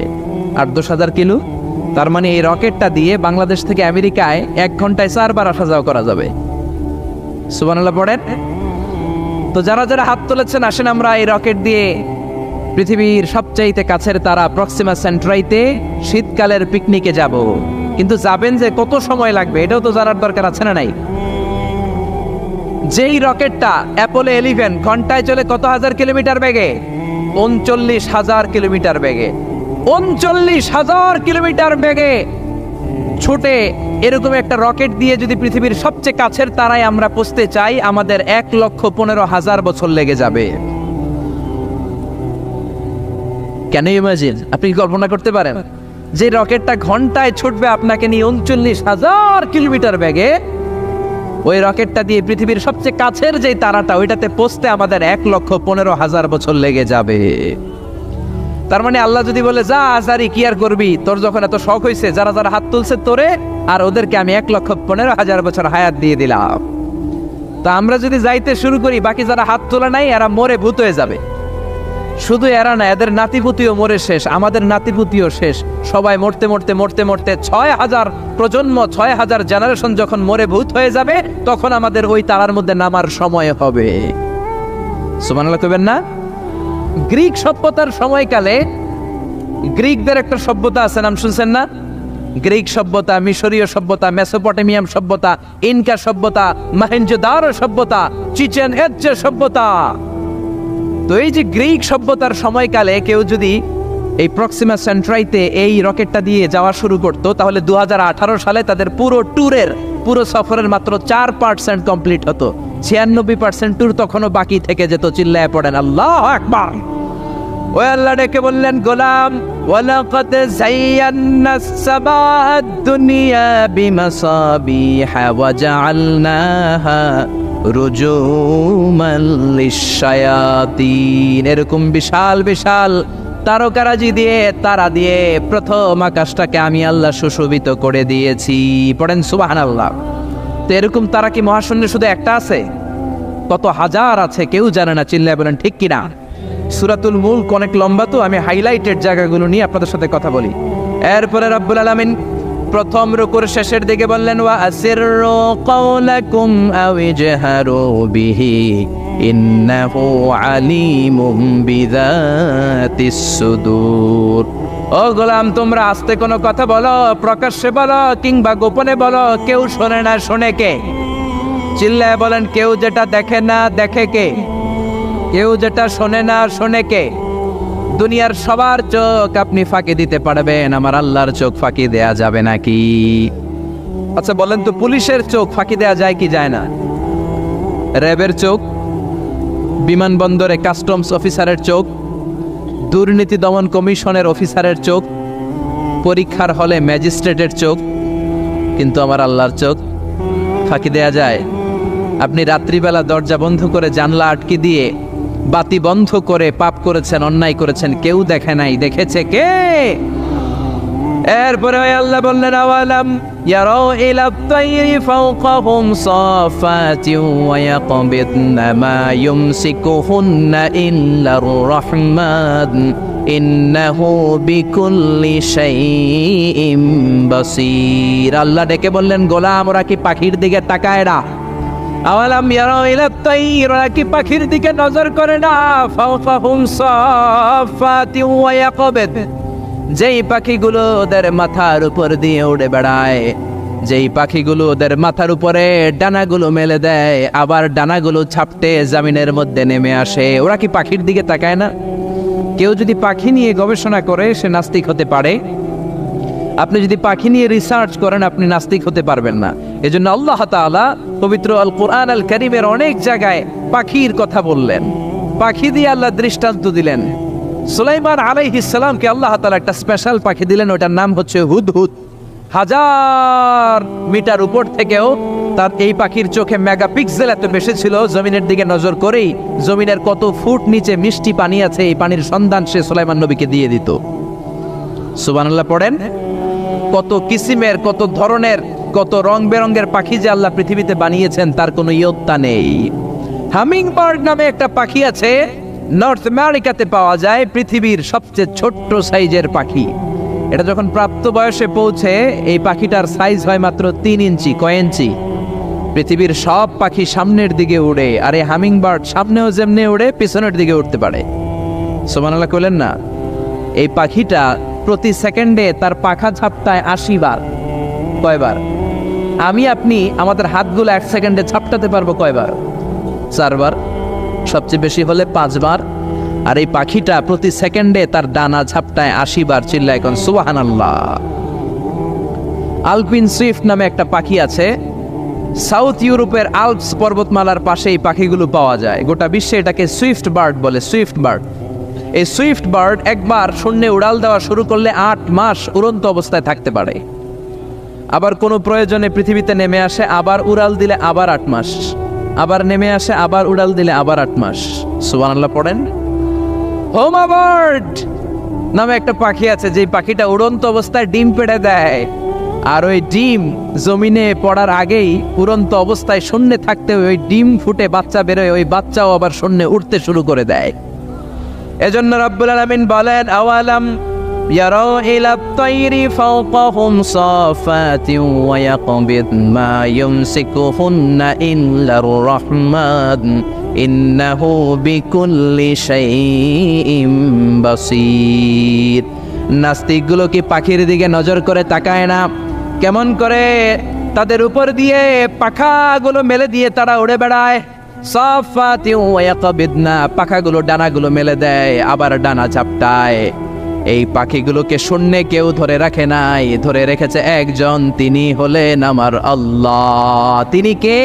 8-10,000 কিলো। তার মানে এই রকেটটা দিয়ে বাংলাদেশ থেকে আমেরিকায় 1 ঘন্টায় 4 বার আসা যাওয়া করা যাবে। সুবহানাল্লাহ পড়েন। তো যারা যারা হাত তুলেছেন, আসেন আমরা এই রকেট দিয়ে পৃথিবীর সবচাইতে কাছের তারা প্রক্সিমা সেন্ট্রাইতে শীতকালের পিকনিকে যাব। কিন্তু যাবেন যে কত সময় লাগবে এটাও তো জানার দরকার আছে না নাই? যেই রকেটটা অ্যাপোলো 11 ঘন্টায় চলে কত হাজার কিলোমিটার বেগে? 39,000 কিলোমিটার বেগে। 39,000 কিলোমিটার বেগে ছুটে এরকম একটা রকেট দিয়ে যদি পৃথিবীর সবচেয়ে কাছের তারায় আমরা পৌঁছতে চাই, আমাদের 1,15,000 বছর লেগে যাবে। কেন ইমাজিন? আপনি কি কল্পনা করতে পারেন যে রকেটটা ঘন্টায় ছুটবে আপনাকে নিয়ে 39,000 কিলোমিটার বেগে, ওই রকেটটা দিয়ে পৃথিবীর সবচেয়ে কাছের যে তারাটা ওইটাতে পৌঁছতে আমাদের 1,15,000 বছর লেগে যাবে। তার মানে আল্লাহ যদি বলে যা আজারি কি আর করবি, তোর যখন এত শখ হয়েছে, যারা যারা হাত তুলছে তোরে আর ওদেরকে আমি 1,15,000 বছর হায়াত দিয়ে দিলাম। তা আমরা যদি যাইতে শুরু করি, বাকি যারা হাত তোলা নাই এরা মরে ভূত হয়ে যাবে। শুধু এরা না, এদের নাতিপুতিও মরে শেষ, আমাদের নাতিপুতিও শেষ। সবাই মরতে মরতে মরতে মরতে 6,000 প্রজন্ম, 6,000 জেনারেশন যখন মরে ভূত হয়ে যাবে, তখন আমাদের ওই তারার মধ্যে নামার সময় হবে। সুবহানাল্লাহ কইবেন না? গ্রিক সভ্যতার সময়কালে গ্রিকদের একটা সভ্যতা আছে, নাম শুনছেন না? গ্রিক সভ্যতা, মিশরীয় সভ্যতা, মেসোপটেমিয়াম সভ্যতা, ইনকা সভ্যতা, মহেঞ্জোদারো সভ্যতা, চিচেন ইৎজা সভ্যতা। তো এই যে গ্রিক সভ্যতার সময়কালে কেউ যদি এই প্রক্সিমা সেন্ট্রাইতে এই রকেটটা দিয়ে যাওয়া শুরু করতো, তাহলে 2018 সালে তাদের পুরো সফরের মাত্র 4% কমপ্লিট হতো। 96% ট্যুর তখনও বাকি থেকে যেত। চিল্লায় পড়েন আল্লাহু আকবার। ওই আল্লাহ ডেকে বললেন, গোলাম ওয়ালাকাদ যায়্যানাস সামাআদ দুনিয়া বিমাসাবিহা ওয়া জাআলনাহা রুজুমান লিশ-শায়াতিন। এরকম বিশাল বিশাল তারকারাজি দিয়ে, তারা দিয়ে প্রথম আকাশটাকে আমি আল্লাহ সুশোভিত করে দিয়েছি। পড়েন সুবহানাল্লাহ। তো এরকম তারা কি মহাশূন্যে শুধু একটা আছে? কত হাজার আছে কেউ জানে না। চিল্লায় বলেন ঠিক কিনা? সূরাতুল মুলক অনেক লম্বা, তো আমি হাইলাইটেড জায়গাগুলো নিয়ে আপনাদের সাথে কথা বলি। এরপরে রব্বুল আলামিন প্রথম রুকুর শেষের দিকে বললেন, ওয়া আসিররু কাওলাকুম আও ইজহারু বিহি ইন্নাহু আলিমুম বিযাতিস সুদূর। ও গোলাম, তোমরা আস্তে কোনো কথা বলো, প্রকাশ্যে বলো কিংবা গোপনে বলো, কেউ শোনে না, শোনে কে? চিল্লায় বলেন, কেউ যেটা দেখে না দেখে কে? কেউ যেটা শোনে না শোনে কে? দুনিয়ার সবার চোখ আপনি ফাঁকি দিতে পারবেন, আমার আল্লাহর চোখ ফাঁকি দেয়া যাবে নাকি? আচ্ছা বলেন তো, পুলিশের চোখ ফাঁকি দেয়া যায় কি যায় না? র্যাবের চোখ, বিমানবন্দরে কাস্টমস অফিসারের চোখ, দুর্নীতি দমন কমিশনের অফিসারের চোখ, পরীক্ষার হলে ম্যাজিস্ট্রেটের চোখ, কিন্তু আমার আল্লাহর চোখ ফাঁকি দেয়া যায়? আপনি রাত্রিবেলা দরজা বন্ধ করে জানলা আটকে দিয়ে বাতি বন্ধ করে পাপ করেছেন, অন্যায় করেছেন, কেউ দেখে নাই, দেখেছে কে? এরপরে আল্লাহ বললেন, আওয়ালাম ইয়ারাউ ইলাত তায়রি ফাওকাহুম সাফাতিন ওয়া ইয়াকবিদনা মা ইউমসিকুহুন্না ইল্লার রাহমান ইন্নাহু বিকুল্লি শাইইন বাসীর। আল্লাহ ডেকে বললেন, গোলাম ওরা কি পাখির দিকে তাকায় না? আওয়ালাম ইয়ারাউ ইলাত তায়র, ওরা কি পাখির দিকে নজর করে না? ফাওকাহুম সাফাতিন ওয়া ইয়াকবিদ, যেই পাখিগুলো ওদের মাথার উপর দিয়ে উড়ে বেড়ায়, যেই পাখিগুলো ওদের মাথার উপরে ডানাগুলো মেলে দেয়, আবার ডানাগুলো ছাপটে জমিনের মধ্যে নেমে আসে, ওরা কি পাখির দিকে তাকায় না? কেউ যদি পাখি নিয়ে গবেষণা করে সে নাস্তিক হতে পারে। আপনি যদি পাখি নিয়ে রিসার্চ করেন আপনি নাস্তিক হতে পারবেন না। এজন্য আল্লাহ তাআলা পবিত্র আল কোরআন আল কারীমের অনেক জায়গায় পাখির কথা বললেন, পাখি দিয়ে আল্লাহ দৃষ্টান্ত দিলেন। সুলাইমান আলাইহিস সালামকে আল্লাহ তাআলা একটা স্পেশাল পাখি দিলেন, ওটার নাম হচ্ছে হুদহুদ। 1000 মিটার উপর থেকেও তার এই পাখির চোখে মেগাপিক্সেল এত বেশি ছিল, জমিনের দিকে নজর করেই জমিনের কত ফুট নিচে মিষ্টি পানি আছে এই পানির সন্ধান সে সুলাইমান নবীকে দিয়ে দিত। সুবহানাল্লাহ পড়েন। কত কিসিমের, কত ধরনের, কত রং বেরঙের পাখি যে আল্লাহ পৃথিবীতে বানিয়েছেন তার কোনো ইয়ত্তা নেই। হামিং বার্ড নামে একটা পাখি আছে, নর্থ আমেরিকাতে পাওয়া যায়, পৃথিবীর সবচেয়ে ছোট্ট সাইজের পাখি। এটা যখন প্রাপ্ত বয়সে পৌঁছে এই পাখিটার সাইজ হয় মাত্র 3 ইঞ্চি। কয় ইঞ্চি? পৃথিবীর সব পাখি সামনের দিকে উড়ে, আর এই হামিং বার্ড সামনেও যেমনি উড়ে পিছনের দিকে উঠতে পারে। সুবহানাল্লাহ কইলেন না? এই পাখিটা প্রতি সেকেন্ডে তার পাখা ঝাপটায় 80 বার। কয়বার? আমি আপনি আমাদের হাতগুলো 1 সেকেন্ডে ঝাপটাতে পারবো কয়বার? 4 বার, সবচেয়ে বেশি হলে 5 বার। আর এই পাখিটা প্রতি সেকেন্ডে তার ডানা ঝাপটায় 80 বার। চিল্লায় এখন সুবহানাল্লাহ। আলপিন সুইফট নামে একটা পাখি আছে, সাউথ ইউরোপের আল্পস পর্বতমালার পাশে এই পাখিগুলো পাওয়া যায়। গোটা বিশ্বে এটাকে সুইফট বার্ড বলে, সুইফট বার্ড। এই সুইফট বার্ড একবার শূন্যে উড়াল দেওয়া শুরু করলে 8 মাস উড়ন্ত অবস্থায় থাকতে পারে। আবার কোনো প্রয়োজনে পৃথিবীতে নেমে আসে, আবার উড়াল দিলে আবার 8 মাস, আবার নেমে আসে, আবার উড়াল দিলে আবার 8 মাস। সুবহানাল্লাহ পড়েন। হোমা বার্ড নামে একটা পাখি আছে, যে পাখিটা উড়ন্ত অবস্থায় ডিম পেড়ে দেয়, আর ওই ডিম জমিনে পড়ার আগেই উড়ন্ত অবস্থায় শূন্যে থাকতে ওই ডিম ফুটে বাচ্চা বেরোয়, ওই বাচ্চাও আবার শূন্যে উঠতে শুরু করে দেয়। এজন্য রব্বুল আলামিন বলেন, আওয়ালাম ইয়ারাউ ইলাত তায়রি ফাওকাহুম সাফাতিন ওয়া ইয়াকবিদ মা ইউমসিকুহুন্না ইল্লার রাহমান ইন্নাহু বিকুল্লি শাইইন বাসীর। নাস্তিকগুলো কি পাখির দিকে নজর করে তাকায় না? কেমন করে তাদের উপর দিয়ে পাখাগুলো মেলে দিয়ে তারা উড়ে বেড়ায়। সাফাতিন ওয়া ইয়াকবিদনা, পাখাগুলো ডানাগুলো মেলে দেয়, আবার ডানা ঝাপটায়। এই পাখিগুলোকে শূন্যে কেউ ধরে রাখে নাই, ধরে রেখেছে একজন, তিনি হলেন আমার আল্লাহ। তিনি কে?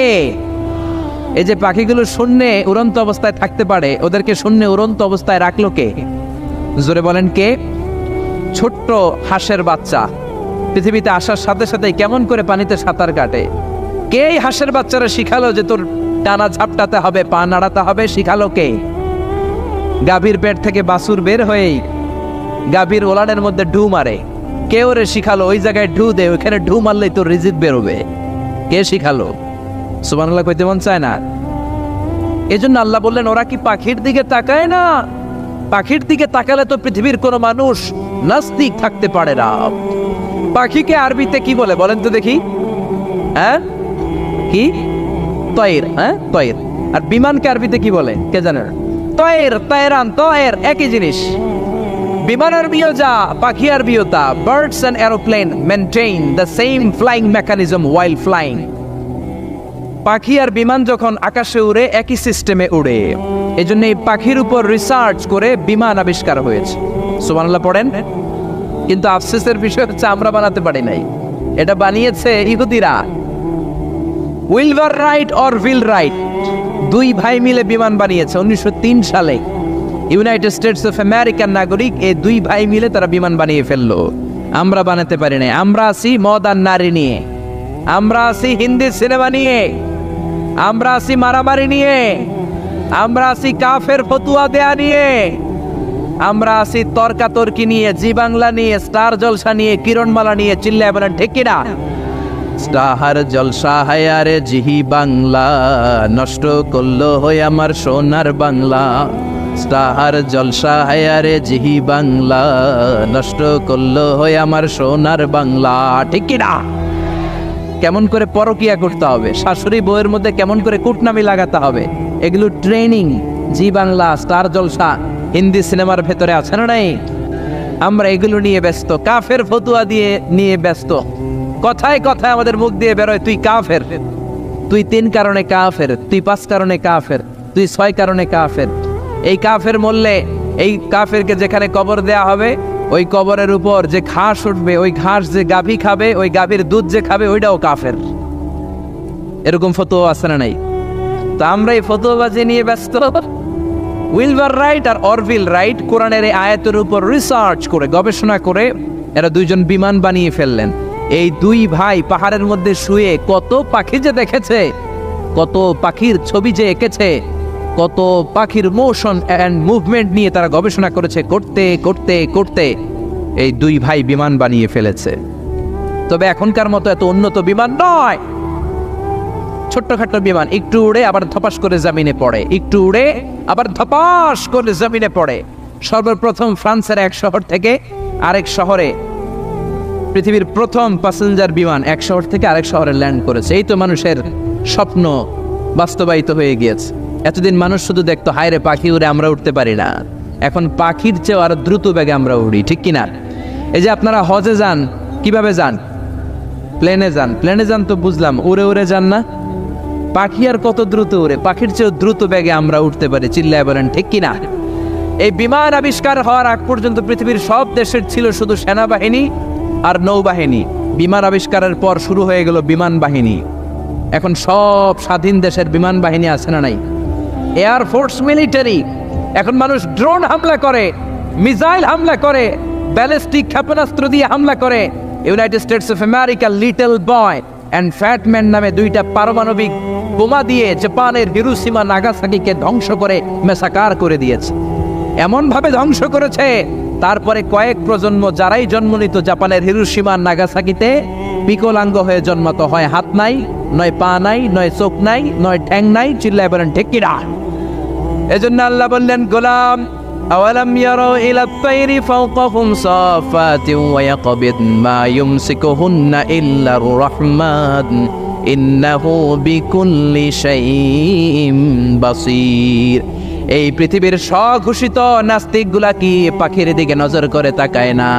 এই যে পাখিগুলো শূন্যে উড়ন্ত অবস্থায় থাকতে পারে, ওদেরকে শূন্যে উড়ন্ত অবস্থায় রাখলো কে? জোরে বলেন কে? ছোট্ট হাঁসের বাচ্চা পৃথিবীতে আসার সাথে সাথে কেমন করে পানিতে সাঁতার কাটে? কে এই হাঁসের বাচ্চারা শিখালো যে তোর টানা ঝাপটাতে হবে, পা নাড়াতে হবে? শিখালো কে? গাভীর পেট থেকে বাছুর বের হয়েই গাভীর ওলানের মধ্যে ঢু মারে, কে ওরে শিখালো ওই জায়গায় ঢু দে, ওইখানে ঢু মারলেই তোর রিজিক বেরোবে? কে শিখালো? সুবহানাল্লাহ কইতে মন চায় না? এজন্য আল্লাহ বললেন ওরা কি পাখির দিকে তাকায় না? পাখির দিকে তাকালে তো পৃথিবীর কোনো মানুষ নাস্তিক থাকতে পারে না। পাখিকে আরবিতে কি বলে বলেন তো দেখি? হ্যাঁ, কি? তয়ের। হ্যাঁ, তয়ের। আর বিমানকে আরবিতে কি বলে কে জানে? তয়ের, তয়রান, তয়ের একই জিনিস। বিমান আরবিও যা, পাখি আরবিও তা। Birds and aeroplane maintain the same flying mechanism while flying. পাখি আর বিমান যখন আকাশে উড়ে একই সিস্টেমে উড়ে, এই জন্য এই পাখির উপর রিসার্চ করে বিমান আবিষ্কার হয়েছে। সুবহানাল্লাহ পড়েন। কিন্তু আফসোসের বিষয় হচ্ছে আমরা বানাতে পারি নাই, এটা বানিয়েছে ইহুদিরা। উইলভার রাইট অর উইল রাইট দুই ভাই মিলে বিমান বানিয়েছে 1903 সালে। ইউনাইটেড স্টেটস অফ আমেরিকার নাগরিক এই দুই ভাই মিলে তারা বিমান বানিয়ে ফেললো। আমরা বানাতে পারি নাই। আমরা আছি মদ আর নারী নিয়ে, আমরা আছি হিন্দি সিনেমা নিয়ে, আমরা আছি মারামারি নিয়ে, আমরা আছি কাফের ফতুয়া দেয়া নিয়ে, আমরা আছি তর্কাতর্কি নিয়ে, জি বাংলা নিয়ে, স্টার জলসা নিয়ে, কিরণমালা নিয়ে। চিল্লায় বলেন ঠিক কিনা? স্টার জলসা হায়ারে জিহি বাংলা, নষ্ট করলো হয়ে আমার সোনার বাংলা। স্টার জলসা হায়ারে জিহি বাংলা, নষ্ট করলো হয়ে আমার সোনার বাংলা। ঠিক কিনা? কেমন করে পরকিয়া করতে হবে, শাশুড়ি বউয়ের মধ্যে কেমন করে কুটনামি লাগাতে হবে, এগুলো ট্রেনিং জি বাংলা, স্টার জলসা, হিন্দি সিনেমার ভেতরে আছে না নাই? আমরা এগুলো নিয়ে ব্যস্ত, কাফের ফতুয়া দিয়ে নিয়ে ব্যস্ত। কথায় কথায় আমাদের মুখ দিয়ে বেরোয় তুই কাফের, তুই 3 কারণে কাফের, তুই 5 কারণে কাফের, তুই 6 কারণে কাফের। এই কাফের মরলে এই কাফেরকে যেখানে কবর দেয়া হবে ওই কবরের উপর যে ঘাস উঠবে, ওই ঘাস যে গাভী খাবে, ওই গাভীর দুধ যে খাবে ওইটাও কাফের। এরকম ফতোয়া আছে না নাই? তো আমরা এই ফতোয়াবাজি নিয়ে ব্যস্ত। উইলভার রাইট আর অরভিল রাইট কোরআনের এই আয়াতের উপর রিসার্চ করে, গবেষণা করে এরা দুইজন বিমান বানিয়ে ফেললেন। এই দুই ভাই পাহাড়ের মধ্যে শুয়ে কত পাখি যে দেখেছে, কত পাখির ছবি যে এঁকেছে, কত পাখির মোশন অ্যান্ড মুভমেন্ট নিয়ে তারা গবেষণা করেছে। করতে করতে করতে এই দুই ভাই বিমান বানিয়ে ফেলেছে। তবে এখনকার মতো এত উন্নত বিমান নয়, ছোট্টখাট্ট বিমান, একটু উড়ে আবার ধপাস করে জমিনে পড়ে, একটু উড়ে আবার ধপাস করে জমিনে পড়ে। সর্বপ্রথম ফ্রান্সের এক শহর থেকে আরেক শহরে পৃথিবীর প্রথম প্যাসেঞ্জার বিমান এক শহর থেকে আরেক শহরে ল্যান্ড করেছে। এই তো মানুষের স্বপ্ন বাস্তবায়িত হয়ে গিয়েছে। এতদিন মানুষ শুধু দেখতো হায় রে পাখি উড়ে, আমরা উঠতে পারি না। এখন পাখির চেয়েও আরো দ্রুত বেগে আমরা উড়ি। ঠিক কিনা? এই যে আপনারা হজে যান, কিভাবে যান? প্লেনে যান। প্লেনে যান তো বুঝলাম, উড়ে উড়ে যান না? পাখি আর কত দ্রুত উড়ে, পাখির চেয়েও দ্রুত বেগে আমরা উঠতে পারি। চিল্লায় বলেন ঠিক কিনা? এই বিমান আবিষ্কার হওয়ার আগ পর্যন্ত পৃথিবীর সব দেশের ছিল শুধু সেনাবাহিনী আর নৌবাহিনী। বিমান আবিষ্কারের পর শুরু হয়ে গেল বিমান বাহিনী। এখন সব স্বাধীন দেশের বিমান বাহিনী আছে না নাই? Air force, military. এখন মানুষ ড্রোন হামলা করে, মিসাইল হামলা করে, ব্যালিস্টিক ক্ষেপণাস্ত্র দিয়ে হামলা করে। United states of America little boy and fat man নামে দুইটা পারমাণবিক বোমা দিয়ে জাপানের হিরোশিমা নাগাসাকিকে ধ্বংস করে মেসাকার করে দিয়েছে। এমনভাবে ধ্বংস করেছে, তারপরে কয়েক প্রজন্ম যারাই জন্ম নিত জাপানের হিরোশিমা নাগাসাকিতে বিকলাঙ্গ হয়ে জন্মাতো। হয় হাত নাই, নয় পা নাই, নয় চোখ নাই, নয় ঠ্যাং নাই। চিল্লায় বলেন ঠিক কিনা? এজন্য আল্লাহ বললেন, গোলাম আওয়ালাম ইয়ারাউ ইলা আত-তায়রি ফাওকাহুম সাফাতিন ওয়া ইয়াকবিদ মা ইউমসিকুহুন্না ইল্লার রাহমান ইন্নাহু বিকুল্লি শাইইন বাসীর। এই পৃথিবীর স্বঘোষিত নাস্তিকগুলা কি পাখির দিকে নজর করে তাকায় না?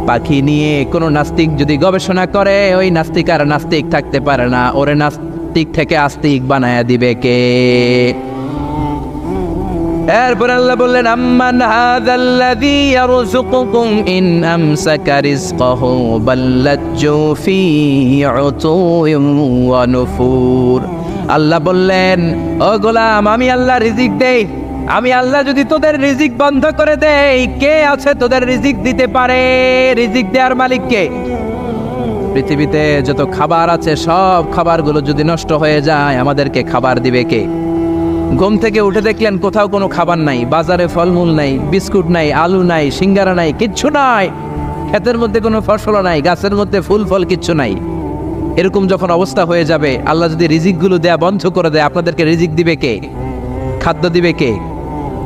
পাখি নিয়ে কোন নাস্তিক যদি গবেষণা করে, ওই নাস্তিক আর নাস্তিক থাকতে পারে না। ওরে নাস্তিক থেকে আস্তিক বানায়া দিবে কে? এরপর আল্লাহ বললেন, আম্মান হাযাল্লাযী ইয়ারযুকুকুম ইন আমসাকা রিজকাহু বাল্লাজ্জু ফী উতুইন ওয়া নুফুর। আল্লাহ বললেন, ও গোলাম, আমি আল্লাহ রিজিক দেই, আমি আল্লাহ যদি তোদের রিজিক বন্ধ করে দেই, কে আছে তোদের রিজিক দিতে পারে? রিজিক দেওয়ার মালিক কে? পৃথিবীতে যত খাবার আছে সব খাবারগুলো যদি নষ্ট হয়ে যায়, আমাদেরকে খাবার দিবে কে? ঘুম থেকে উঠে দেখলেন কোথাও কোনো খাবার নাই, বাজারে ফলমূল নাই, বিস্কুট নাই, আলু নাই, সিঙ্গারা নাই, কিচ্ছু নাই, ক্ষেতের মধ্যে কোনো ফসল নাই, গাছের মধ্যে ফুল ফল কিচ্ছু নাই। এরকম যখন অবস্থা হয়ে যাবে, আল্লাহ যদি রিজিকগুলো দেয়া বন্ধ করে দেয়, আপনাদেরকে রিজিক দিবে কে? খাদ্য দিবে কে?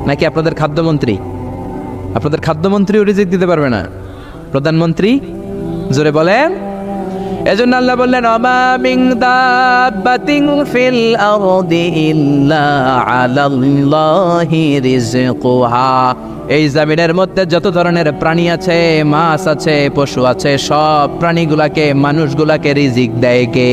নাকি আপনাদের খাদ্যমন্ত্রী? আপনাদের খাদ্যমন্ত্রীও রিজিক দিতে পারবে না, প্রধানমন্ত্রী? জোরে বলেন। এজন্য আল্লাহ বললেন, ওমা মিন দাব্বাতিন ফিল আরদি ইল্লা আলাল্লাহি রিজকুহা। এই জমিনের মধ্যে যত ধরনের প্রাণী আছে, মাছ আছে, পশু আছে, সব প্রাণীগুলাকে, মানুষগুলাকে রিজিক দেয় কে?